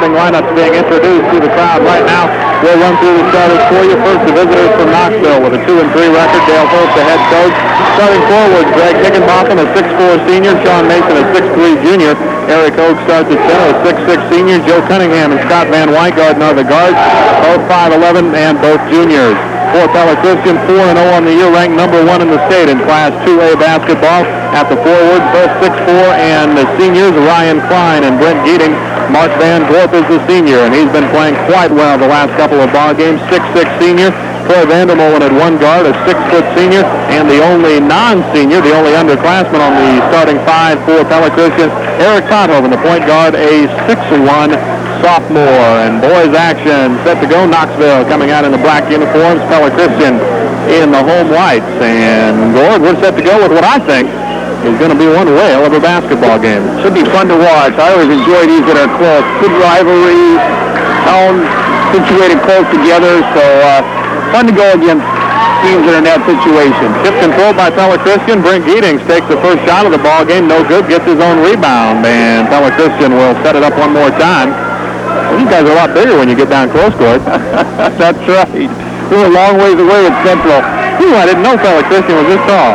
starting lineups being introduced to the crowd right now. We'll run through the starters for you. First, the visitors from Knoxville with a 2-3 record. Dale Holtz, the head coach. Starting forward, Greg Higginbotham, a 6'4 senior. Sean Mason, a 6'3 junior. Eric Oak starts at center, a 6'6 senior. Joe Cunningham and Scott Van Wygarden are the guards, both 5'11 and both juniors. For Pella Christian, 4-0 on the year, ranked number 1 in the state in Class 2A basketball. At the forwards, both 6'4 and the seniors, Ryan Klein and Brent Geating. Mark Van Gorp is the senior, and he's been playing quite well the last couple of ball games. 6'6 senior. Troy Vandermolen at one guard, a 6-foot senior, and the only non-senior, the only underclassman on the starting five for Pella Christian, Eric Pothoven, the point guard, a 6'1 sophomore. And boys action set to go. Knoxville coming out in the black uniforms, Pella Christian in the home whites. And Gord, we're set to go with what I think is going to be one whale of a basketball game. Should be fun to watch. I always enjoy these that are close. Good rivalry, town situated close together, so fun to go against teams that are in that situation. Tip controlled by Pella Christian. Brent Geatings takes the first shot of the ball game. No good. Gets his own rebound. And Pella Christian will set it up one more time. Well, you guys are a lot bigger when you get down close, Gord. That's right. We're a long ways away at Central. I didn't know Pella Christian was this tall.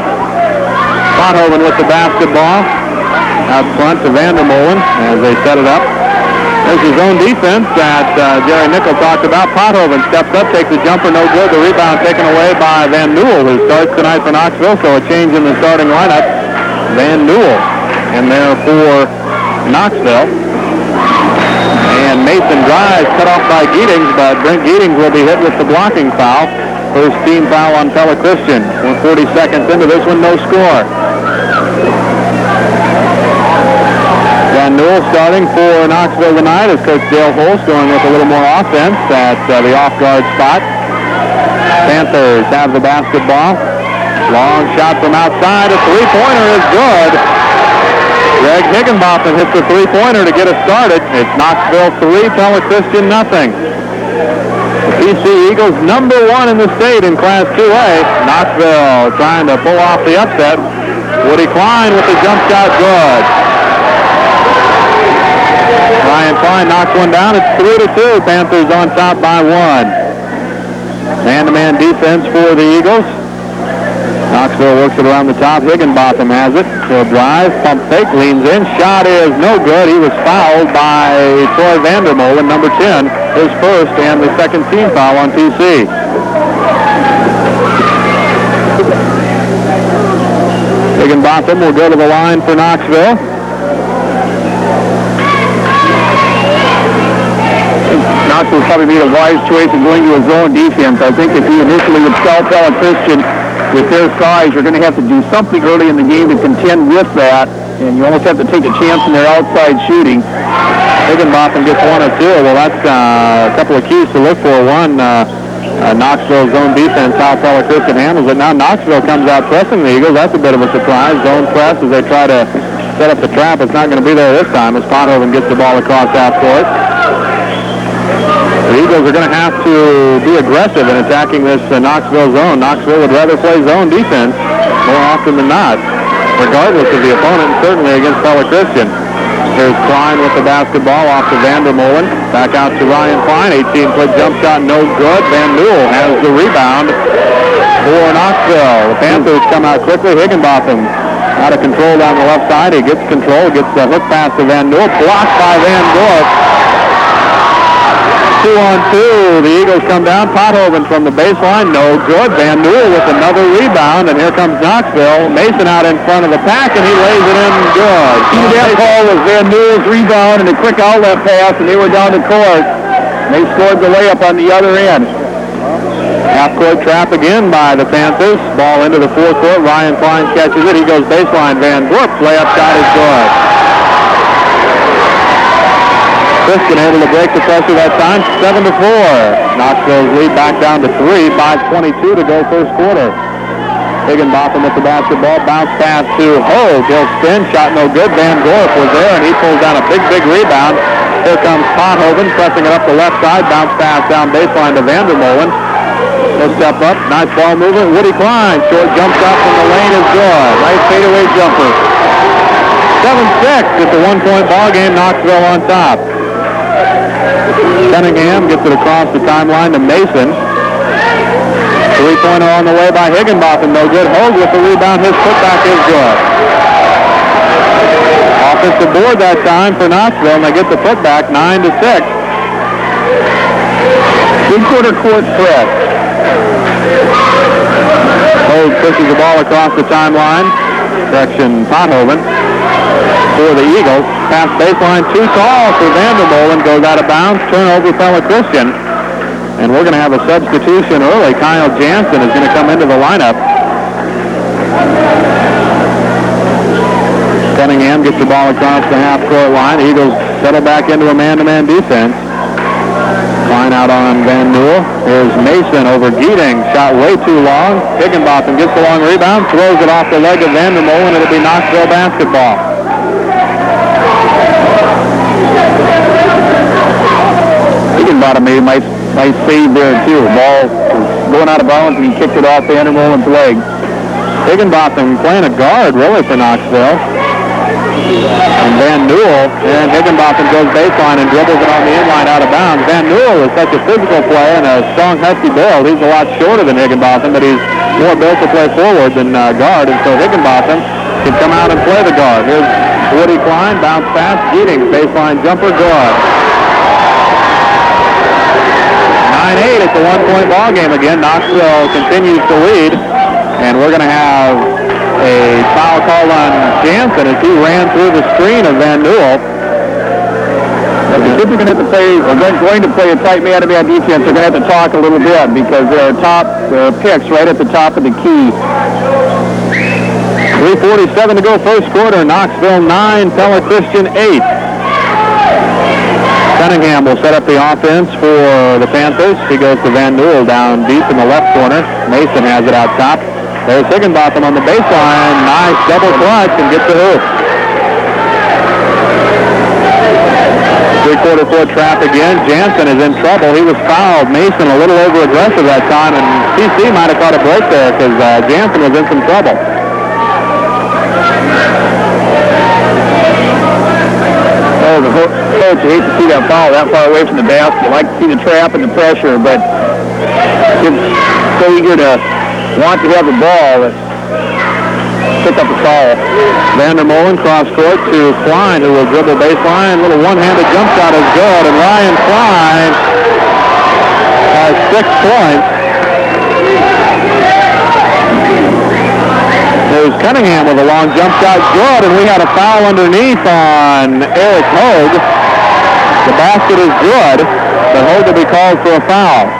Pothoven with the basketball. Out front to Vandermolen as they set it up. There's his own defense that Jerry Nickel talked about. Pothoven steps up, takes a jumper, no good. The rebound taken away by Van Newell, who starts tonight for Knoxville, so a change in the starting lineup. Van Newell in there for Knoxville. And Mason drives, cut off by Geatings, but Brent Geatings will be hit with the blocking foul. First team foul on Pella Christian. We're 40 seconds into this one, no score. Van Newell starting for Knoxville tonight as Coach Dale Holtz going with a little more offense at the off-guard spot. Panthers have the basketball. Long shot from outside. A three-pointer is good. Greg Higginbotham hits the three-pointer to get us started. It's Knoxville 3, Pella Christian nothing. The PC Eagles number 1 in the state in Class 2A. Knoxville trying to pull off the upset. Woody Klein with the jump shot, good. Ryan Klein knocks one down. It's 3-2. Panthers on top by 1. Man-to-man defense for the Eagles. Knoxville works it around the top. Higginbotham has it. He'll drive, pump fake, leans in. Shot is no good. He was fouled by Troy Vandermolen, number 10. His first and the second team foul on PC. Higginbotham will go to the line for Knoxville. Knoxville probably made a wise choice in going to a zone defense. I think if he initially would stall Pella Christian with their size, you're going to have to do something early in the game to contend with that, and you almost have to take a chance in their outside shooting. Higginbotham gets 1 or 2. Well, that's a couple of keys to look for. One, Knoxville's zone defense, how Pella Christian handles it. Now Knoxville comes out pressing the Eagles. That's a bit of a surprise. Zone press as they try to set up the trap. It's not going to be there this time as Pothoven gets the ball across half court. The Eagles are going to have to be aggressive in attacking this Knoxville zone. Knoxville would rather play zone defense more often than not, regardless of the opponent, and certainly against Pella Christian. Here's Klein with the basketball off to Vandermolen. Back out to Ryan Klein. 18-foot jump shot, no good. Van Newell has the rebound for Knoxville. The Panthers come out quickly. Higginbotham out of control down the left side. He gets control, gets the hook pass to Van Newell. Blocked by Van Gorp. 2-on-2. The Eagles come down. Pothoven from the baseline. No good. Van Newell with another rebound. And here comes Knoxville. Mason out in front of the pack, and he lays it in good. That ball was Van Newell's rebound and a quick outlet pass, and they were down the court. They scored the layup on the other end. Half-court trap again by the Panthers. Ball into the forecourt. Ryan Klein catches it. He goes baseline. Van Gorp's layup shot is good. Christian able to break the pressure that time, 7-4. Knoxville's lead back down to 3, 5:22 to go first quarter. Higginbotham with the basketball, bounce pass to Ho. He'll spin, shot no good. Van Gorp was there, and he pulls down a big rebound. Here comes Pothoven, pressing it up the left side, bounce pass down baseline to Vandermolen. He'll step up, nice ball movement. Woody Klein, short jump shot from the lane is good. Nice fadeaway jumper. 7-6. It's a one-point ball game. Knoxville on top. Cunningham gets it across the timeline to Mason. Three-pointer on the way by Higginbotham. No good. Hogue with the rebound. His putback is good. Offensive board that time for Knoxville, and they get the putback 9-6. Three-quarter court press. Hogue pushes the ball across the timeline. Section Pothoven for the Eagles. Pass baseline, too tall for Vandermolen. Goes out of bounds. Turnover, Pella Christian. And we're going to have a substitution early. Kyle Jansen is going to come into the lineup. Cunningham gets the ball across the half-court line. The Eagles settle back into a man-to-man defense. Line out on Van Newell. Here's Mason over Geeting. Shot way too long. Higginbotham gets the long rebound, throws it off the leg of Vandermolen. It'll be Knoxville basketball. Higginbotham made a nice save there, too. The ball was going out of bounds, and he kicked it off Vandermolen's leg. Higginbotham playing a guard, really, for Knoxville. And Van Newell, and Higginbotham goes baseline and dribbles it on the inline out of bounds. Van Newell is such a physical player and a strong, hefty build. He's a lot shorter than Higginbotham, but he's more built to play forward than guard, and so Higginbotham can come out and play the guard. Here's Woody Klein, bounce pass, Geeting, baseline jumper, good. 9-8, it's a one-point ball game again. Knoxville continues to lead, and we're going to have a foul call on Jansen as he ran through the screen of Van Newell. The Kids are going to have to play, or going to play a tight man-to-man defense. They're going to have to talk a little bit because there are picks right at the top of the key. 3:47 to go, first quarter. Knoxville 9, Pella Christian 8. Cunningham will set up the offense for the Panthers. He goes to Van Newell down deep in the left corner. Mason has it out top. There's Higginbotham on the baseline. Nice double clutch and gets the hoop. Three-quarter foot trap again. Jansen is in trouble. He was fouled. Mason a little over-aggressive that time, and CC might have caught a break there because Jansen was in some trouble. Oh, the coach, you hate to see that foul that far away from the basket. You like to see the trap and the pressure, but it's so eager to want to have the ball that pick up the foul. Vandermolen cross court to Klein, who will dribble baseline. Little one-handed jump shot is good, and Ryan Klein has 6 points. There's Cunningham with a long jump shot, good, and we had a foul underneath on Eric Hogue. The basket is good, but Hogue will be called for a foul.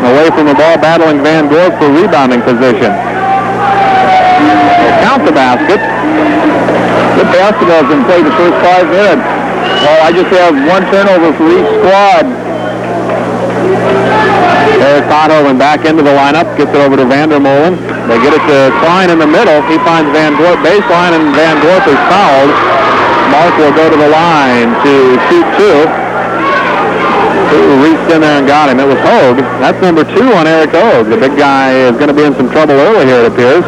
Away from the ball, battling Van Gorp for rebounding position. Count the basket. Good basketball has been played the first 5 minutes. Well, I just have one turnover for each squad. Eric Pothoven back into the lineup, gets it over to Vandermolen. They get it to Klein in the middle. He finds Van Gorp baseline, and Van Gorp is fouled. Mark will go to the line to shoot 2. Who reached in there and got him. It was Hogue. That's number 2 on Eric Hogue. The big guy is going to be in some trouble early here, it appears.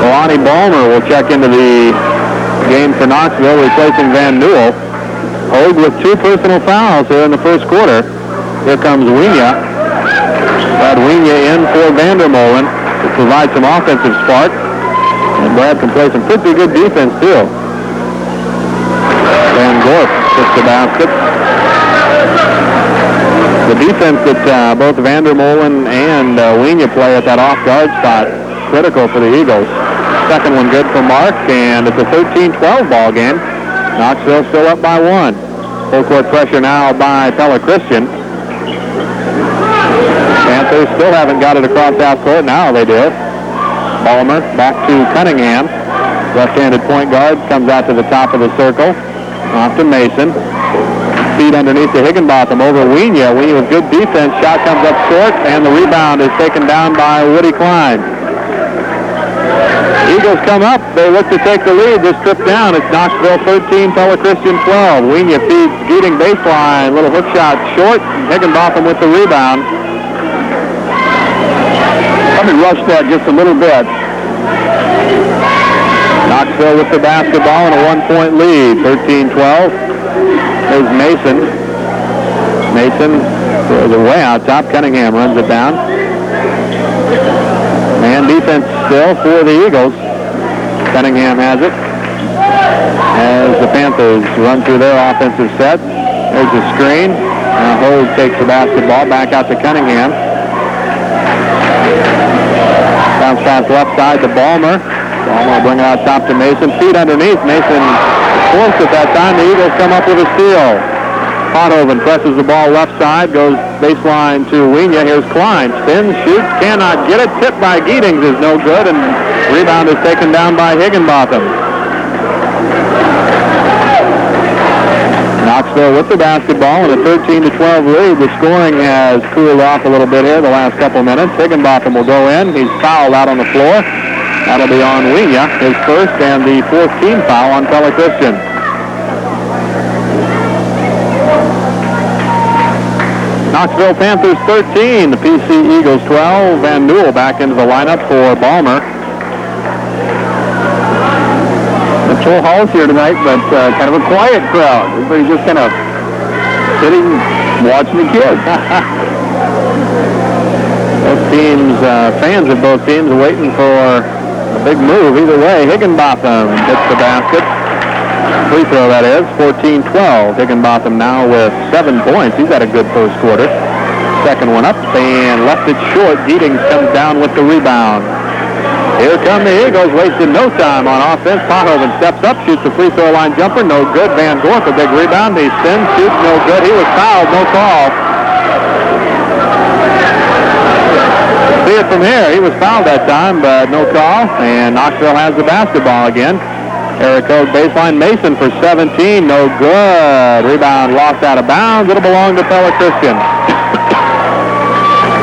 Lonnie Ballmer will check into the game for Knoxville, replacing Van Newell. Hogue with 2 personal fouls here in the first quarter. Here comes Wienia. Brad Wienia in for Vandermolen to provide some offensive spark. And Brad can play some pretty good defense, too. Van Gorp hits the basket. The defense that both Vandermolen and Wienia play at that off-guard spot, critical for the Eagles. Second one good for Mark, and it's a 13-12 ball game. Knoxville still up by 1. Full court pressure now by Pella Christian. Panthers still haven't got it across half court. Now they do. Ballmer back to Cunningham. Left-handed point guard comes out to the top of the circle. Off to Mason. Feed underneath to Higginbotham over Wienia. Wienia with good defense. Shot comes up short, and the rebound is taken down by Woody Klein. Eagles come up. They look to take the lead. This trip down. It's Knoxville 13, Pella Christian 12. Wienia feeds Geeting baseline. Little hook shot short. Higginbotham with the rebound. Let me rush that just a little bit. Knoxville with the basketball and a 1-point lead. 13-12. There's Mason. Mason throws it way out top. Cunningham runs it down. Man defense still for the Eagles. Cunningham has it. As the Panthers run through their offensive set. There's a screen. Hold takes the basketball back out to Cunningham. Bounce pass left side to Ballmer. Ballmer will bring it out top to Mason. Feet underneath. Mason forced at that time. The Eagles come up with a steal. Pothoven presses the ball left side. Goes baseline to Wienia. Here's Klein. Spins, shoots, cannot get it. Tipped by Giedings is no good. And rebound is taken down by Higginbotham. Knoxville with the basketball in a 13-12 lead. The scoring has cooled off a little bit here the last couple minutes. Higginbotham will go in. He's fouled out on the floor. That'll be on Wienia, his first and the fourth team foul on Pella Christian. Knoxville Panthers 13, the PC Eagles 12. Van Newell back into the lineup for Ballmer. Full house here tonight, but kind of a quiet crowd. Everybody's just kind of sitting, watching the kids. Both teams, fans of both teams waiting for a big move either way. Higginbotham hits the basket. Free throw, that is, 14-12. Higginbotham now with 7 points. He's had a good first quarter. Second one up and left it short. Giedings comes down with the rebound. Here come the Eagles, wasted no time on offense. Pothoven steps up, shoots a free throw line jumper, no good. Van Gorp, a big rebound. He spins, shoots, no good. He was fouled, no call. See it from here. He was fouled that time, but no call. And Knoxville has the basketball again. Eric Hogue baseline. Mason for 17, no good. Rebound lost out of bounds. It'll belong to Pella Christian.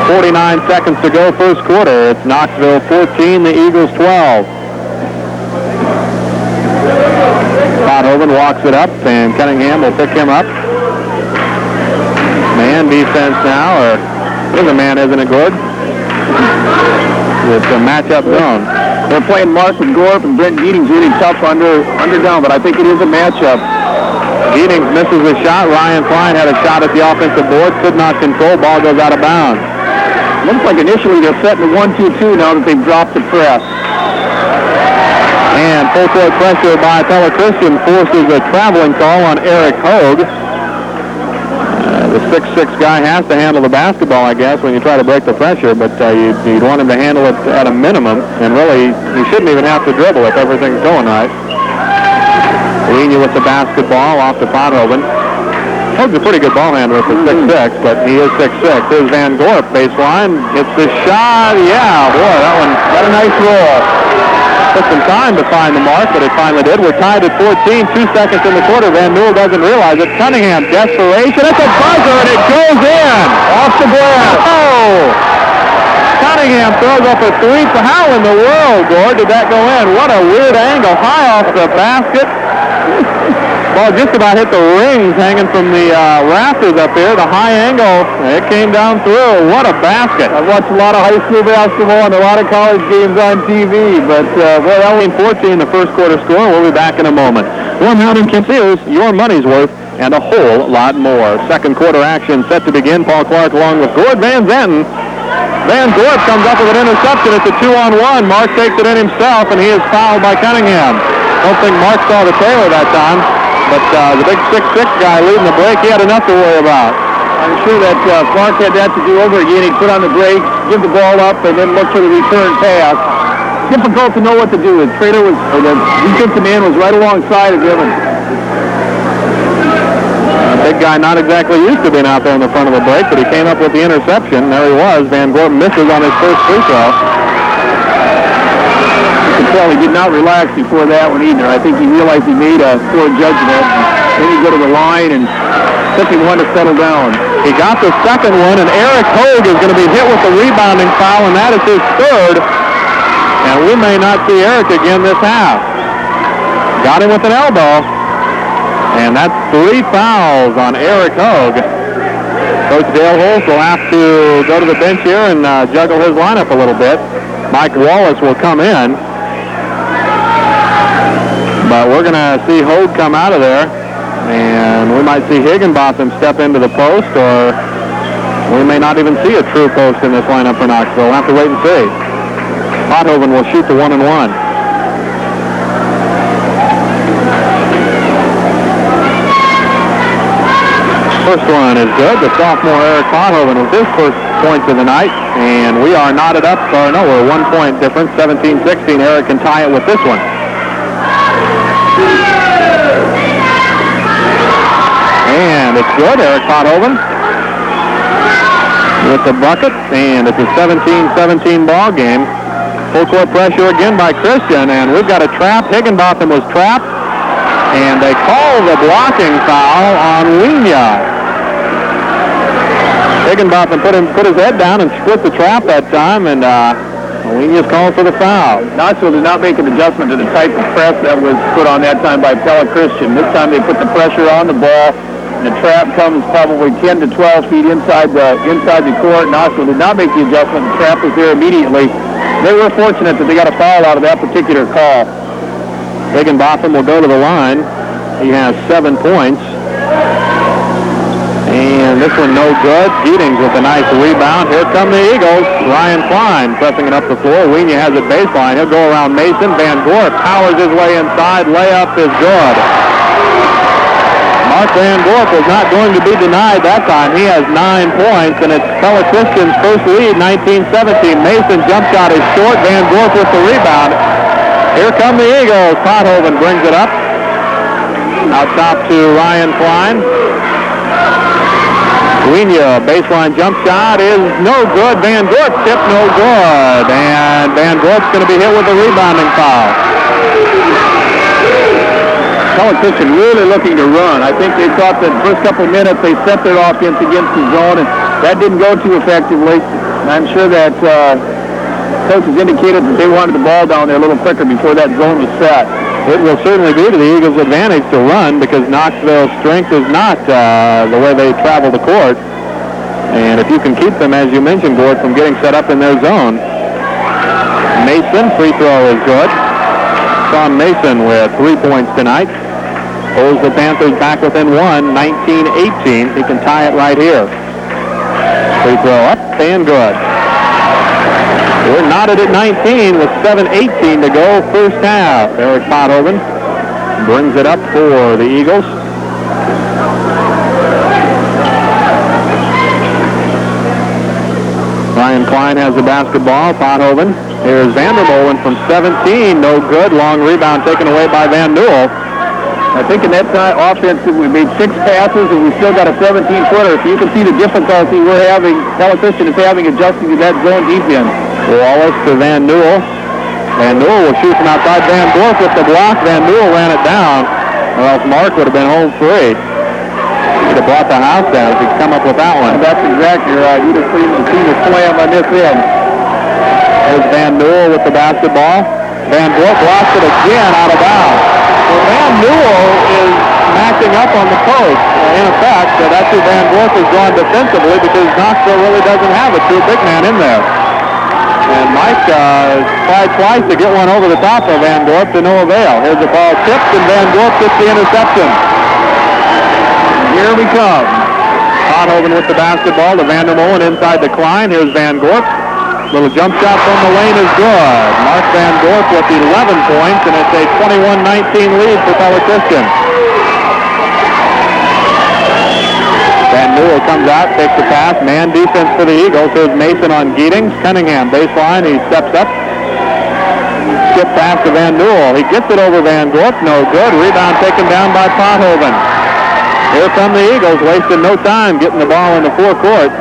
49 seconds to go, first quarter. It's Knoxville 14, the Eagles 12. Pothoven walks it up, and Cunningham will pick him up. Man defense now, or there's a man, isn't it, Gord? It's a matchup zone. They're playing Mark with Gorp, and Brent Giedings really tough under down, but I think it is a matchup. Giedings misses a shot. Ryan Klein had a shot at the offensive board, could not control. Ball goes out of bounds. Looks like initially they're setting a 1-2-2 now that they've dropped the press. And full court pressure by Pella Christian forces a traveling call on Eric Hogue. The 6'6" guy has to handle the basketball, I guess, when you try to break the pressure, but you'd want him to handle it at a minimum, and really, you shouldn't even have to dribble if everything's going right. Wienia with the basketball off to Pothoven. Hogue's a pretty good ball handler for 6'6", but he is 6'6". Here's Van Gorp, baseline, hits the shot. Yeah, boy, that one got a nice roll. Took some time to find the mark, but it finally did. We're tied at 14, 2 seconds in the quarter. Van Newell doesn't realize it. Cunningham, desperation. It's a buzzer, and it goes in. Off the glass. Oh! Cunningham throws up a three. How in the world, Gord, did that go in? What a weird angle. High off the basket. Ball just about hit the rings hanging from the rafters up here. The high angle, it came down through. What a basket. I've watched a lot of high school basketball and a lot of college games on TV, but boy, that was 14, the first quarter score. We'll be back in a moment. Warm Mountain conceals your money's worth and a whole lot more. Second quarter action set to begin. Paul Clark along with Gord Van Zanten. Van Gorp comes up with an interception. It's a 2-on-1. Mark takes it in himself, and he is fouled by Cunningham. Don't think Mark saw the trailer that time. But the big 6'6" guy leading the break, he had enough to worry about. I'm sure that Clark had that to do over again. He'd put on the brakes, give the ball up, and then look for the return pass. Difficult to know what to do. The defensive man was right alongside of him. Big guy not exactly used to being out there in the front of the break, but he came up with the interception. There he was. Van Gorp misses on his first free throw. Well, he did not relax before that one either. I think he realized he made a poor judgment. Then he go to the line and took him one to settle down. He got the second one, and Eric Hogue is going to be hit with the rebounding foul, and that is his third. And we may not see Eric again this half. Got him with an elbow, and that's 3 fouls on Eric Hogue. Coach Dale Holtz will have to go to the bench here and juggle his lineup a little bit. Mike Wallace will come in. But we're going to see Hogue come out of there. And we might see Higginbotham step into the post, or we may not even see a true post in this lineup for Knoxville. We'll have to wait and see. Pothoven will shoot the 1-and-1. First one is good. The sophomore Eric Pothoven with his first points of the night. And we are knotted up. Or no, we're 1 point difference. 17-16. Eric can tie it with this one. And it's good. Eric Pothoven with the bucket. And it's a 17-17 ball game. Full court pressure again by Christian. And we've got a trap. Higginbotham was trapped. And they call the blocking foul on Wienia. Higginbotham put his head down and split the trap that time, and Wienia's called for the foul. Knoxville did not make an adjustment to the type of press that was put on that time by Pella Christian. This time they put the pressure on the ball, and the trap comes probably 10 to 12 feet inside the court. Knoxville did not make the adjustment. The trap was there immediately. They were fortunate that they got a foul out of that particular call. Higginbotham will go to the line. He has 7 points. And this one no good. Giddings with a nice rebound. Here come the Eagles. Ryan Klein pressing it up the floor. Wienia has it baseline. He'll go around Mason. Van Gorp powers his way inside. Layup is good. Mark Van Gorp was not going to be denied that time. He has 9 points, and it's Pella Christian's first lead, 19-17. Mason jump shot is short. Van Gorp with the rebound. Here come the Eagles. Pothoven brings it up. Out top to Ryan Klein. Wienia, baseline jump shot is no good. Van Gorp tip, no good. And Van Gorp's going to be hit with a rebounding foul. Pella Christian really looking to run. I think they thought that the first couple of minutes they set their offense against the zone, and that didn't go too effectively. And I'm sure that coaches indicated that they wanted the ball down there a little quicker before that zone was set. It will certainly be to the Eagles' advantage to run because Knoxville's strength is not the way they travel the court. And if you can keep them, as you mentioned, Gord, from getting set up in their zone. Mason, free throw is good. Sean Mason with 3 points tonight. Pulls the Panthers back within 1, 19-18. He can tie it right here. Free throw up and good. We're knotted at 19 with 7:18 to go first half. Eric Pothoven brings it up for the Eagles. Ryan Klein has the basketball. Pothoven. Here's Vandermolen from 17. No good. Long rebound taken away by Van Newell. I think in that offense we made 6 passes and we still got a 17-footer. So you can see the difficulty we're having, Pella Christian is having adjusting to that zone defense. Wallace to Van Newell. Van Newell will shoot from outside. Van Gorp with the block. Van Newell ran it down, or else Mark would have been home free. He'd have brought the house down if he'd come up with that one. That's exactly right. You'd have seen the slam on this end. There's Van Newell with the basketball. Van Gorp lost it again out of bounds. Well, Van Newell is matching up on the post. In effect, that's who Van Gorp is drawn defensively because Knoxville really doesn't have a true big man in there. And Mike tried twice to get one over the top of Van Gorp to no avail. Here's the ball tipped, and Van Gorp gets the interception. Here we come. Pothoven with the basketball to Vandermolen inside the Klein. Here's Van Gorp. Little jump shot from the lane is good. Mark Van Gorp with 11 points, and it's a 21-19 lead for Pella Christian. Van Newell comes out, takes the pass. Man defense for the Eagles. Here's Mason on Giddings. Cunningham baseline. He steps up. Skip pass to Van Newell. He gets it over Van Gorp. No good. Rebound taken down by Pothoven. Here come the Eagles, wasting no time getting the ball in the forecourt.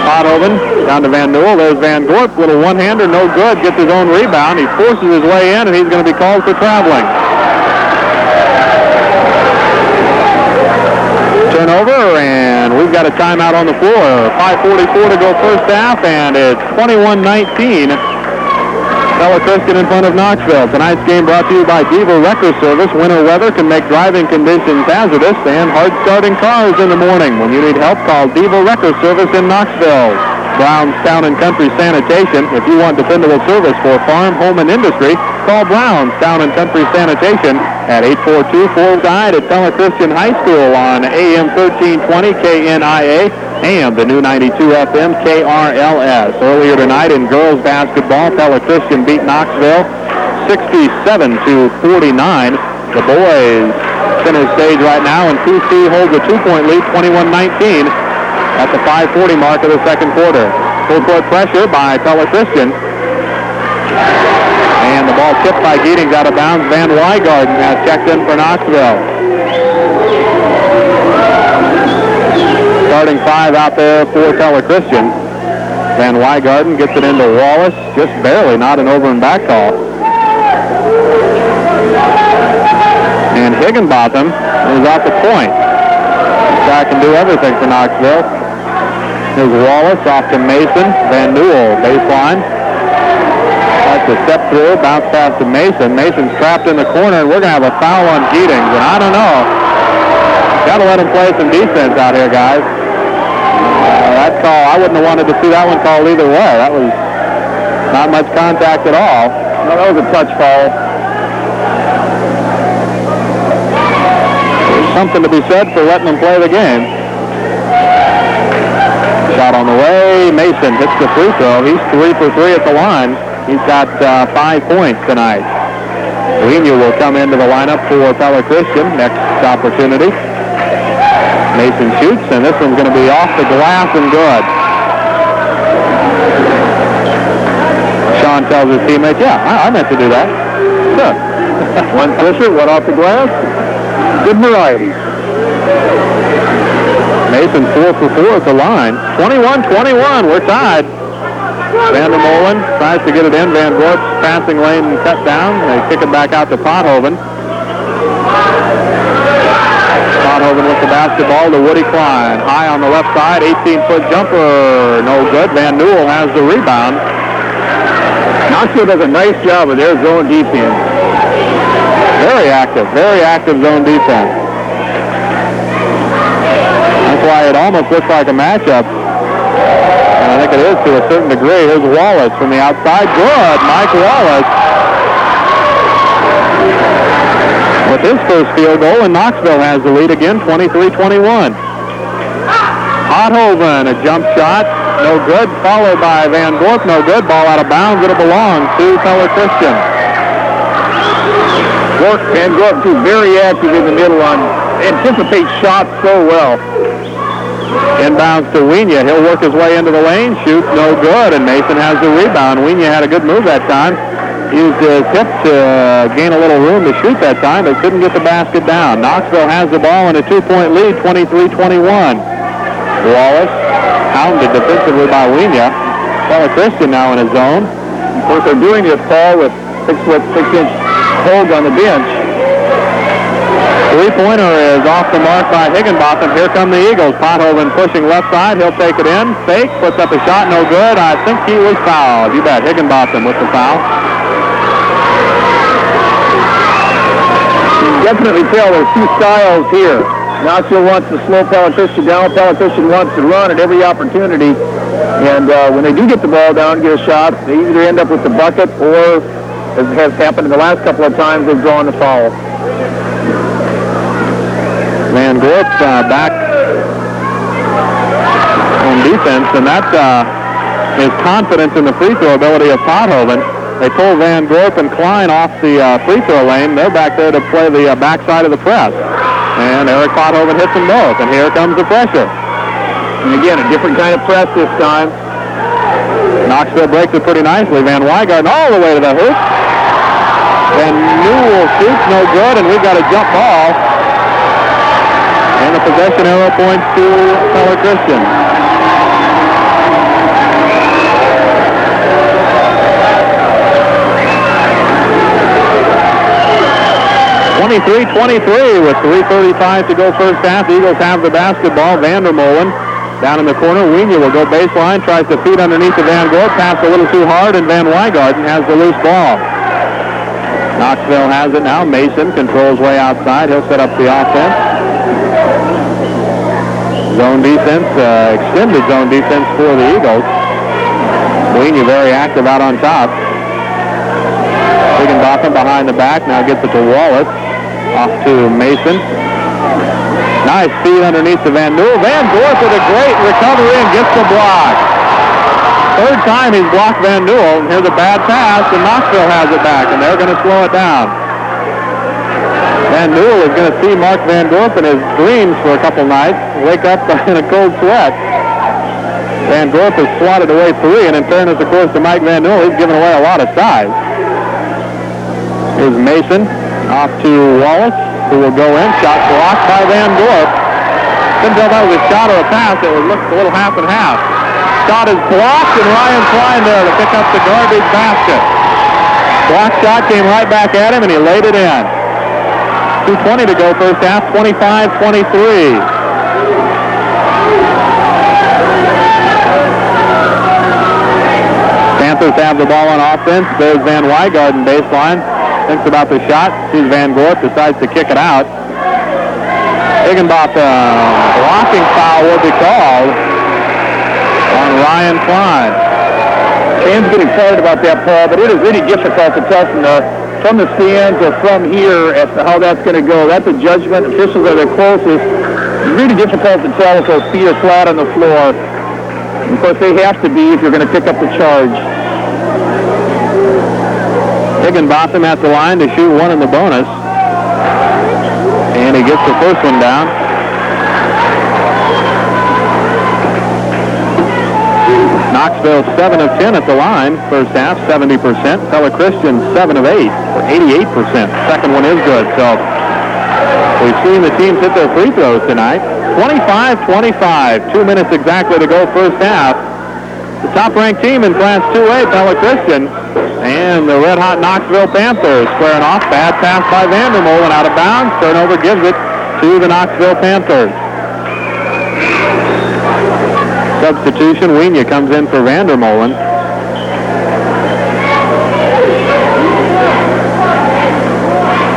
Pothoven down to Van Newell. There's Van Gorp. Little one-hander. No good. Gets his own rebound. He forces his way in, and he's going to be called for traveling. Turnover, and we've got a timeout on the floor. 5:44 to go first half, and it's 21-19. Pella Christian in front of Knoxville. Tonight's game brought to you by Diva Wrecker Service. Winter weather can make driving conditions hazardous and hard starting cars in the morning. When you need help, call Diva Wrecker Service in Knoxville. Brown's Town and Country Sanitation. If you want dependable service for farm, home, and industry, call Brown's Town and Country Sanitation at 842 Guide at Pella Christian High School on AM 1320 KNIA, AM the new 92 FM KRLS. Earlier tonight in girls basketball, Pella Christian beat Knoxville 67-49. The boys center stage right now, and 2C holds a 2-point lead, 21-19 at the 5:40 mark of the second quarter. Full court pressure by Pella Christian. And the ball tipped by Geetings out of bounds. Van Wygarden has checked in for Knoxville. Starting five out there for Pella Christian. Van Wygarden gets it into Wallace, just barely, not an over and back call. And Higginbotham is off the point. This guy can do everything for Knoxville. Here's Wallace off to Mason. Van Newell, baseline. That's a step through, bounce pass to Mason. Mason's trapped in the corner, and we're going to have a foul on Geetings. And I don't know. Got to let him play some defense out here, guys. That call, I wouldn't have wanted to see that one called either way. That was not much contact at all. No, that was a touch foul. There's something to be said for letting them play the game. Shot on the way. Mason hits the free throw. He's 3 for 3 at the line. He's got 5 points tonight. Lenia will come into the lineup for Pella Christian. Next opportunity. Mason shoots, and this one's going to be off the glass and good. Sean tells his teammates, yeah, I meant to do that. Good. One pusher, one off the glass. Good variety. Mason 4 for 4 at the line. 21-21, we're tied. Vandermolen tries to get it in. Van Gorp's passing lane cut down. They kick it back out to Pothoven. Pothoven with the basketball to Woody Klein. High on the left side, 18-foot jumper. No good. Van Newell has the rebound. Knoxville does a nice job of their zone defense. Very active zone defense. That's why it almost looks like a matchup. And I think it is to a certain degree. Here's Wallace from the outside. Good, Mike Wallace. With his first field goal, and Knoxville has the lead again, 23-21. Pothoven, a jump shot, no good, followed by Van Gorp, no good. Ball out of bounds, it'll belong to Pella Christian. Van Gorp, too, very active in the middle on, anticipates shots so well. Inbounds to Wienia. He'll work his way into the lane, shoots, no good, and Mason has the rebound. Wienia had a good move that time. Used his hip to gain a little room to shoot that time, but couldn't get the basket down. Knoxville has the ball in a 2-point lead, 23-21. Wallace hounded defensively by Wienia. Pella Christian now in his zone. Of course, they're doing this, Paul, with 6'6" holds on the bench. Three-pointer is off the mark by Higginbotham. Here come the Eagles. Pothoven pushing left side. He'll take it in. Fake. Puts up a shot. No good. I think he was fouled. You bet. Higginbotham with the foul. You can definitely tell there's two styles here. Knoxville wants to slow Pella Christian down. Pella Christian wants to run at every opportunity. And when they do get the ball down, get a shot, they either end up with the bucket or, as has happened in the last couple of times, they've drawn the foul. Van Gorp back on defense, and that is confidence in the free throw ability of Pothoven. They pull Van Gorp and Klein off the free throw lane. They're back there to play the backside of the press. And Eric Pothoven hits them both, and here comes the pressure. And again, a different kind of press this time. Knoxville breaks it pretty nicely. Van Wygarden all the way to the hoop. Van Newell shoots, no good, and we've got a jump ball. And the possession arrow points to Pella Christian. (23-23) with 3:35 to go first half. The Eagles have the basketball. Vandermolen down in the corner. Wienia will go baseline, tries to feed underneath the Van Gorp. Pass a little too hard, and Van Wygarden has the loose ball. Knoxville has it now. Mason controls way outside. He'll set up the offense. Zone defense, extended zone defense for the Eagles. Wienia very active out on top. Higginbotham behind the back, now gets it to Wallace. Off to Mason. Nice feed underneath to Van Newell. Van Gorp with a great recovery and gets the block. Third time he's blocked Van Newell. Here's a bad pass, and Knoxville has it back, and they're going to slow it down. Van Newell is going to see Mark Van Gorp in his dreams for a couple nights, wake up in a cold sweat. Van Gorp has swatted away 3, and in fairness, of course, to Mike Van Newell, he's given away a lot of size. Here's Mason off to Wallace, who will go in. Shot blocked by Van Gorp. Couldn't tell if that was a shot or a pass. It looked a little half and half. Shot is blocked, and Ryan Klein there to pick up the garbage basket. Block shot came right back at him, and he laid it in. 2:20 to go first half, 25-23. Panthers have the ball on offense. There's Van Wygarden baseline. Thinks about the shot. Sees Van Gorp, decides to kick it out. Higginbotham, blocking foul will be called on Ryan Klein. Shane's getting excited about that, Paul, but it is really difficult to tell from the stands or from here as to how that's going to go. That's a judgment. Officials are the closest. It's really difficult to tell if those feet are flat on the floor. Of course, they have to be if you're going to pick up the charge. Higginbotham at the line to shoot one in the bonus. And he gets the first one down. Knoxville 7 of 10 at the line. First half, 70%. Pella Christian 7 of 8 for 88%. Second one is good. So we've seen the teams hit their free throws tonight. 25-25. 2 minutes exactly to go first half. The top-ranked team in Class 2A, Pella Christian, and the red-hot Knoxville Panthers squaring off. Bad pass by Vandermolen out of bounds. Turnover gives it to the Knoxville Panthers. Substitution, Wienia comes in for Vandermolen.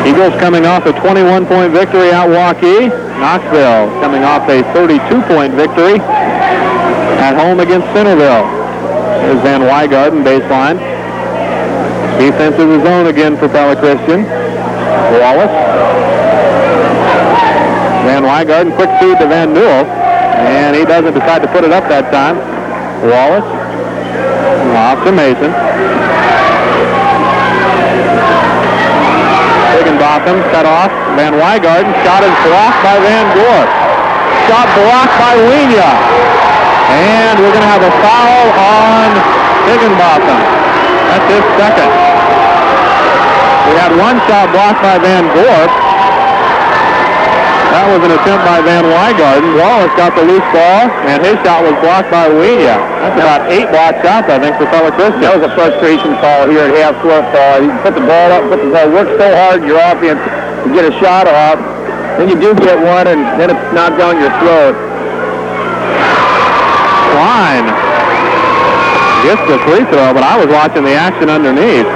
Eagles coming off a 21-point victory at Waukee. Knoxville coming off a 32-point victory at home against Centerville. There's Van Wygarden baseline. Defense is his own again for Pella Christian. Wallace. Van Wygarden, quick feed to Van Newell. And he doesn't decide to put it up that time. Wallace. Off to Mason. Higginbotham cut off. Van Wygarden. Shot is blocked by Van Gorp. Shot blocked by Wienia. And we're going to have a foul on Higginbotham. That's his second. We had one shot blocked by Van Gorp. That was an attempt by Van Wygarden. Wallace got the loose ball, and his shot was blocked by Wienia. That's about 8 blocked shots, I think, for Pella Christian. That was a frustration call here at half court, Paul. You put the ball up, work so hard in your offense to get a shot off. Then you do get one, and then it's knocked down your throat. Klein gets the free throw, but I was watching the action underneath.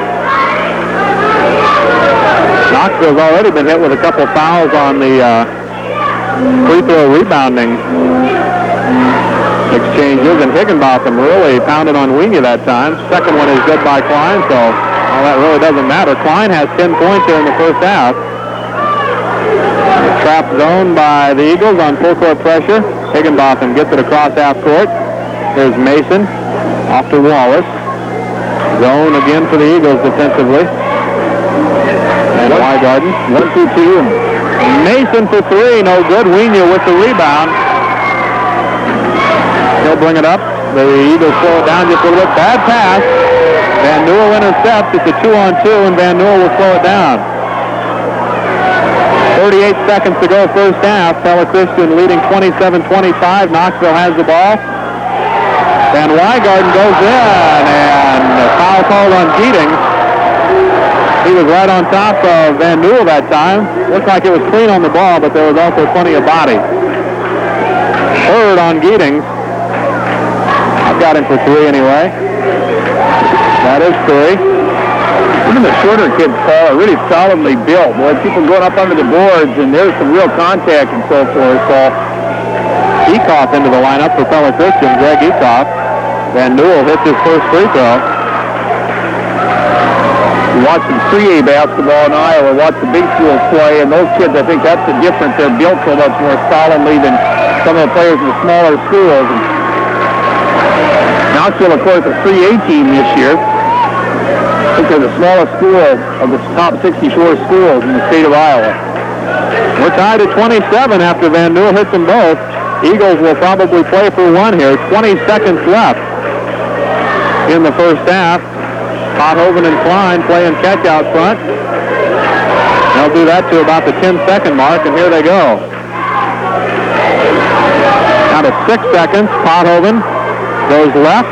Knoxville's already been hit with a couple fouls on the free throw rebounding exchanges, and Higginbotham really pounded on Wienia that time. Second one is good by Klein, so all that really doesn't matter. Klein has 10 points here in the first half. Trap zone by the Eagles on full court pressure. Higginbotham gets it across half court. There's Mason off to Wallace. Zone again for the Eagles defensively. And Wygarden. 1-2-2. Mason for 3, no good. Wienia with the rebound. He'll bring it up. The Eagles slow it down just a little bit. Bad pass. Van Newell intercepts. It's a 2-on-2, and Van Newell will slow it down. 38 seconds to go first half. Pella Christian leading 27-25. Knoxville has the ball. Van Wygarden goes in, and a foul called on Geetings. He was right on top of Van Newell that time. Looked like it was clean on the ball, but there was also plenty of body. Third on Geetings. I've got him for 3 anyway. That is 3. Even the shorter kids, Paul, are really solidly built. Boy, people going up under the boards, and there's some real contact and so forth, Paul. Ecoff into the lineup for Pella Christian. Greg Ecoff. Van Newell hits his first free throw. You watch some 3A basketball in Iowa, watch the big schools play, and those kids, I think that's the difference. They're built so much more solidly than some of the players in the smaller schools. And Knoxville, of course, a 3A team this year. I think they're the smallest school of the top 64 schools in the state of Iowa. We're tied at 27 after Van Newell hits them both. Eagles will probably play for one here. 20 seconds left in the first half. Pothoven and Klein playing catch out front. They'll do that to about the 10-second mark, and here they go. Out of 6 seconds, Pothoven goes left,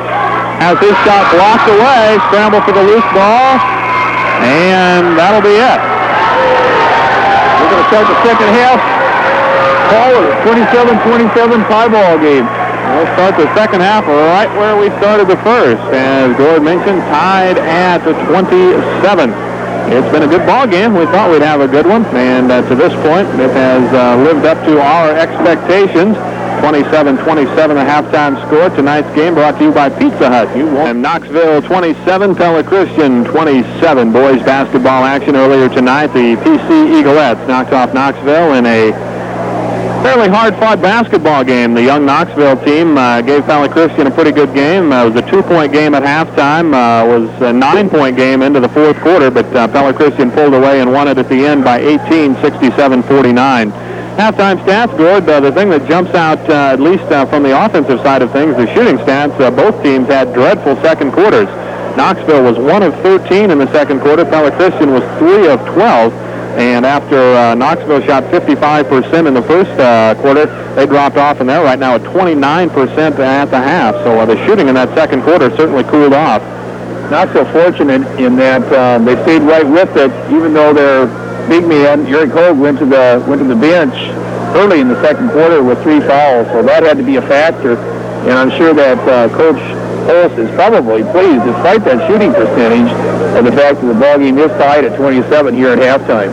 has his shot blocked away, scramble for the loose ball, and that'll be it. We're going to start the second half. Call it a 27-27 tie ball game. We'll start the second half right where we started the first, as Gord mentioned, tied at 27. It's been a good ball game. We thought we'd have a good one, and to this point, it has lived up to our expectations. 27-27, the halftime score. Tonight's game brought to you by Pizza Hut. You won. And Knoxville 27, Pella Christian 27. Boys basketball action earlier tonight. The PC Eaglettes knocked off Knoxville in a fairly hard-fought basketball game. The young Knoxville team gave Pella Christian a pretty good game. It was a 2-point game at halftime. Was a 9-point game into the fourth quarter, but Pella Christian pulled away and won it at the end by 18, 67-49. Halftime stats, Gord, the thing that jumps out, at least from the offensive side of things, the shooting stats, both teams had dreadful second quarters. Knoxville was 1 of 13 in the second quarter. Pella Christian was 3 of 12. And after Knoxville shot 55% in the first quarter, they dropped off in there right now at 29% at the half. So the shooting in that second quarter certainly cooled off. Not so fortunate in that they stayed right with it, even though their big man, Eric Hogue, went to the bench early in the second quarter with 3 fouls. So that had to be a factor. And I'm sure that Coach Holst is probably pleased, despite that shooting percentage, of the fact that the ballgame is tied at 27 here at halftime.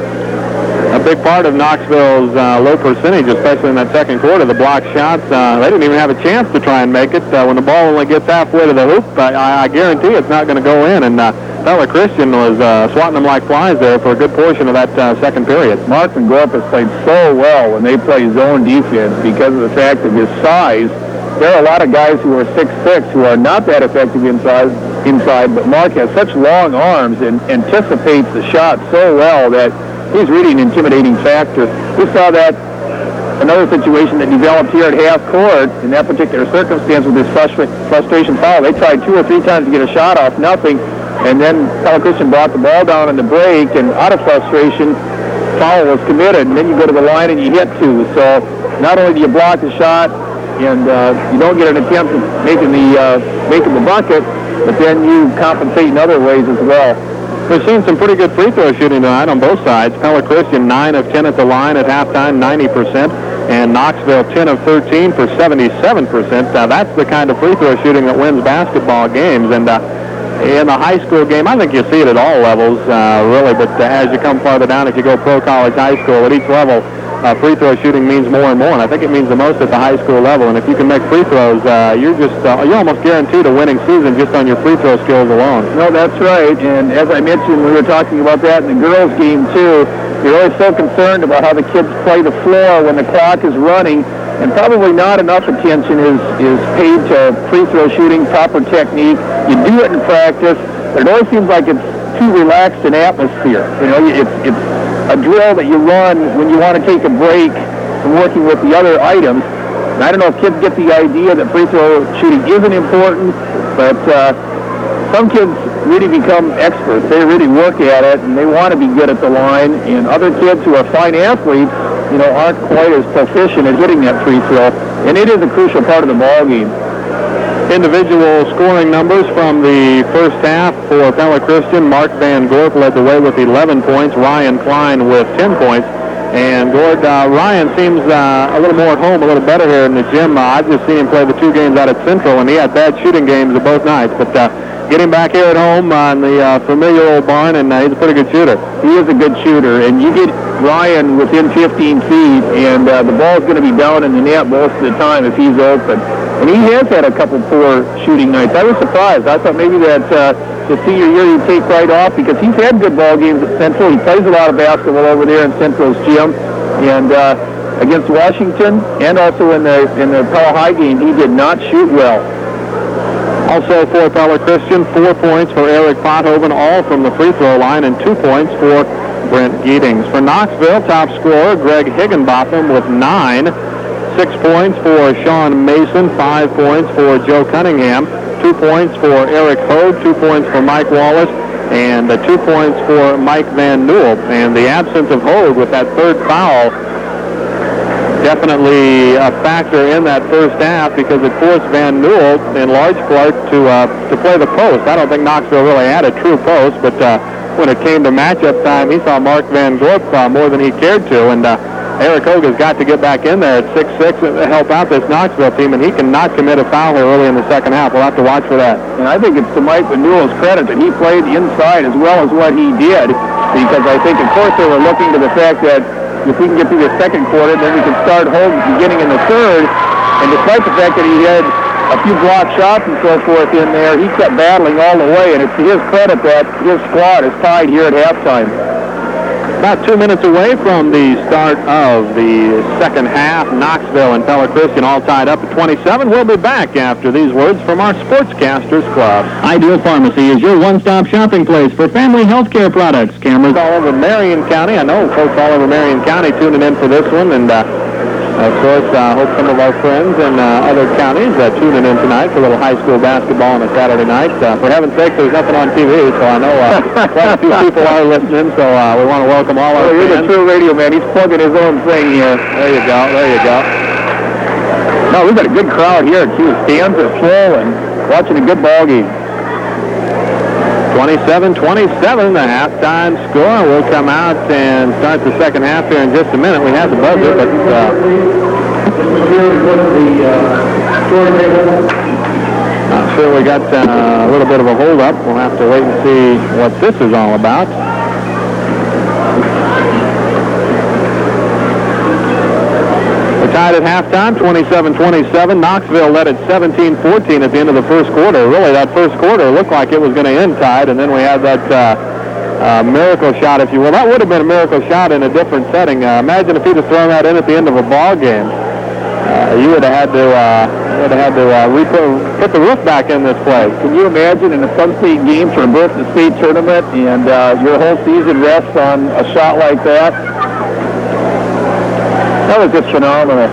A big part of Knoxville's low percentage, especially in that second quarter, the block shots, they didn't even have a chance to try and make it. When the ball only gets halfway to the hoop, I guarantee it's not going to go in. And Pella Christian was swatting them like flies there for a good portion of that second period. Mark McGorp has played so well when they play zone defense because of the fact of his size. There are a lot of guys who are 6'6" who are not that effective inside, but Mark has such long arms and anticipates the shot so well that he's really an intimidating factor. We saw that another situation that developed here at half court in that particular circumstance with this frustration foul. They tried 2 or 3 times to get a shot off, nothing, and then Pella Christian brought the ball down in the break, and out of frustration, foul was committed, and then you go to the line and you hit 2. So not only do you block the shot, and you don't get an attempt at making the bucket, but then you compensate in other ways as well. We've seen some pretty good free throw shooting tonight on both sides. Pella Christian 9 of 10 at the line at halftime, 90%, and Knoxville 10 of 13 for 77%. That's the kind of free throw shooting that wins basketball games. And in the high school game, I think you see it at all levels, really, but as you come farther down, if you go pro, college, high school, at each level, free throw shooting means more and more, and I think it means the most at the high school level. And if you can make free throws, you're almost guaranteed a winning season just on your free throw skills alone. No, that's right. And as I mentioned, we were talking about that in the girls' game too. You're always so concerned about how the kids play the floor when the clock is running, and probably not enough attention is paid to free throw shooting, proper technique. You do it in practice, but it always seems like it's too relaxed an atmosphere. You know, it's a drill that you run when you want to take a break from working with the other items. And I don't know if kids get the idea that free throw shooting isn't important, but some kids really become experts. They really work at it, and they want to be good at the line. And other kids who are fine athletes, you know, aren't quite as proficient at hitting that free throw. And it is a crucial part of the ball game. Individual scoring numbers from the first half for Pella Christian. Mark Van Gorp led the way with 11 points. Ryan Klein with 10 points. And Gord, Ryan seems a little more at home, a little better here in the gym. I've just seen him play the 2 games out at Central, and he had bad shooting games both nights. But get him back here at home on the familiar old barn, and he's a pretty good shooter. He is a good shooter, and you get Ryan within 15 feet, and the ball's going to be down in the net most of the time if he's open. And he has had a couple poor shooting nights. I was surprised. I thought maybe that the senior year you take right off because he's had good ball games at Central. He plays a lot of basketball over there in Central's gym. And against Washington and also in the Pella High game, he did not shoot well. Also for Pella Christian, 4 points for Eric Pothoven, all from the free throw line, and 2 points for Brent Geetings. For Knoxville, top scorer Greg Higginbotham with 9. 6 points for Sean Mason, 5 points for Joe Cunningham, 2 points for Eric Hogue, 2 points for Mike Wallace, and 2 points for Mike Van Newell. And the absence of Hogue with that third foul definitely a factor in that first half because it forced Van Newell in large part to play the post. I don't think Knoxville really had a true post, but when it came to matchup time, he saw Mark Van Gorp more than he cared to, and Eric Hogue has got to get back in there at 6'6" and help out this Knoxville team, and he cannot commit a foul here early in the second half. We'll have to watch for that. And I think it's to Mike Van Newell's credit that he played inside as well as what he did, because I think, of course, they were looking to the fact that if we can get through the second quarter, then we can start Hogue beginning in the third. And despite the fact that he had a few block shots and so forth in there, he kept battling all the way. And it's to his credit that his squad is tied here at halftime. About 2 minutes away from the start of the second half, Knoxville and Pella Christian all tied up at 27. We'll be back after these words from our Sportscasters Club. Ideal Pharmacy is your one-stop shopping place for family health care products. Cameras all over Marion County. I know folks all over Marion County tuning in for this one, and of course, I hope some of our friends in other counties tuning in tonight for a little high school basketball on a Saturday night. For heaven's sake, there's nothing on TV, so I know quite a few people are listening, so we want to welcome all our fans. You're the true radio man. He's plugging his own thing here. There you go. There you go. No, we've got a good crowd here, too. Stands are full and watching a good ball game. 27-27, the halftime score. We'll come out and start the second half here in just a minute. We have the buzzer, but not sure we got a little bit of a hold-up. We'll have to wait and see what this is all about. We're tied at halftime, 27-27. Knoxville led at 17-14 at the end of the first quarter. Really, that first quarter looked like it was going to end tied, and then we had that miracle shot, if you will. That would have been a miracle shot in a different setting. Imagine if he'd have thrown that in at the end of a ball game. You would have had to put the roof back in this place. Can you imagine in a sub-state game for both the state tournament and your whole season rests on a shot like that? That was just phenomenal.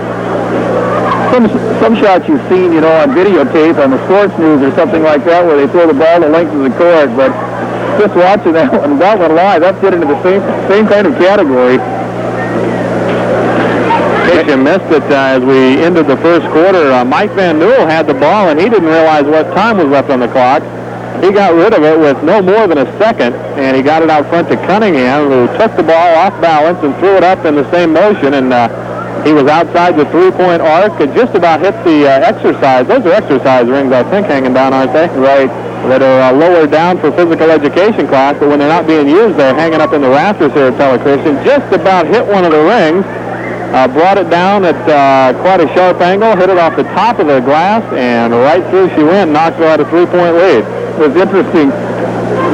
Some shots you've seen, on videotape on the sports news or something like that where they throw the ball the length of the court, but just watching that one live, that fit into the same kind of category. You missed it as we ended the first quarter. Mike Van Newell had the ball, and he didn't realize what time was left on the clock. He got rid of it with no more than a second, and he got it out front to Cunningham, who took the ball off balance and threw it up in the same motion, and he was outside the three-point arc. It just about hit the exercise. Those are exercise rings, I think, hanging down, aren't they? Right. That are lower down for physical education class, but when they're not being used, they're hanging up in the rafters here at Pella Christian. Just about hit one of the rings. Brought it down at quite a sharp angle, hit it off the top of the glass, and right through she went. Knoxville had a three-point lead. It was interesting.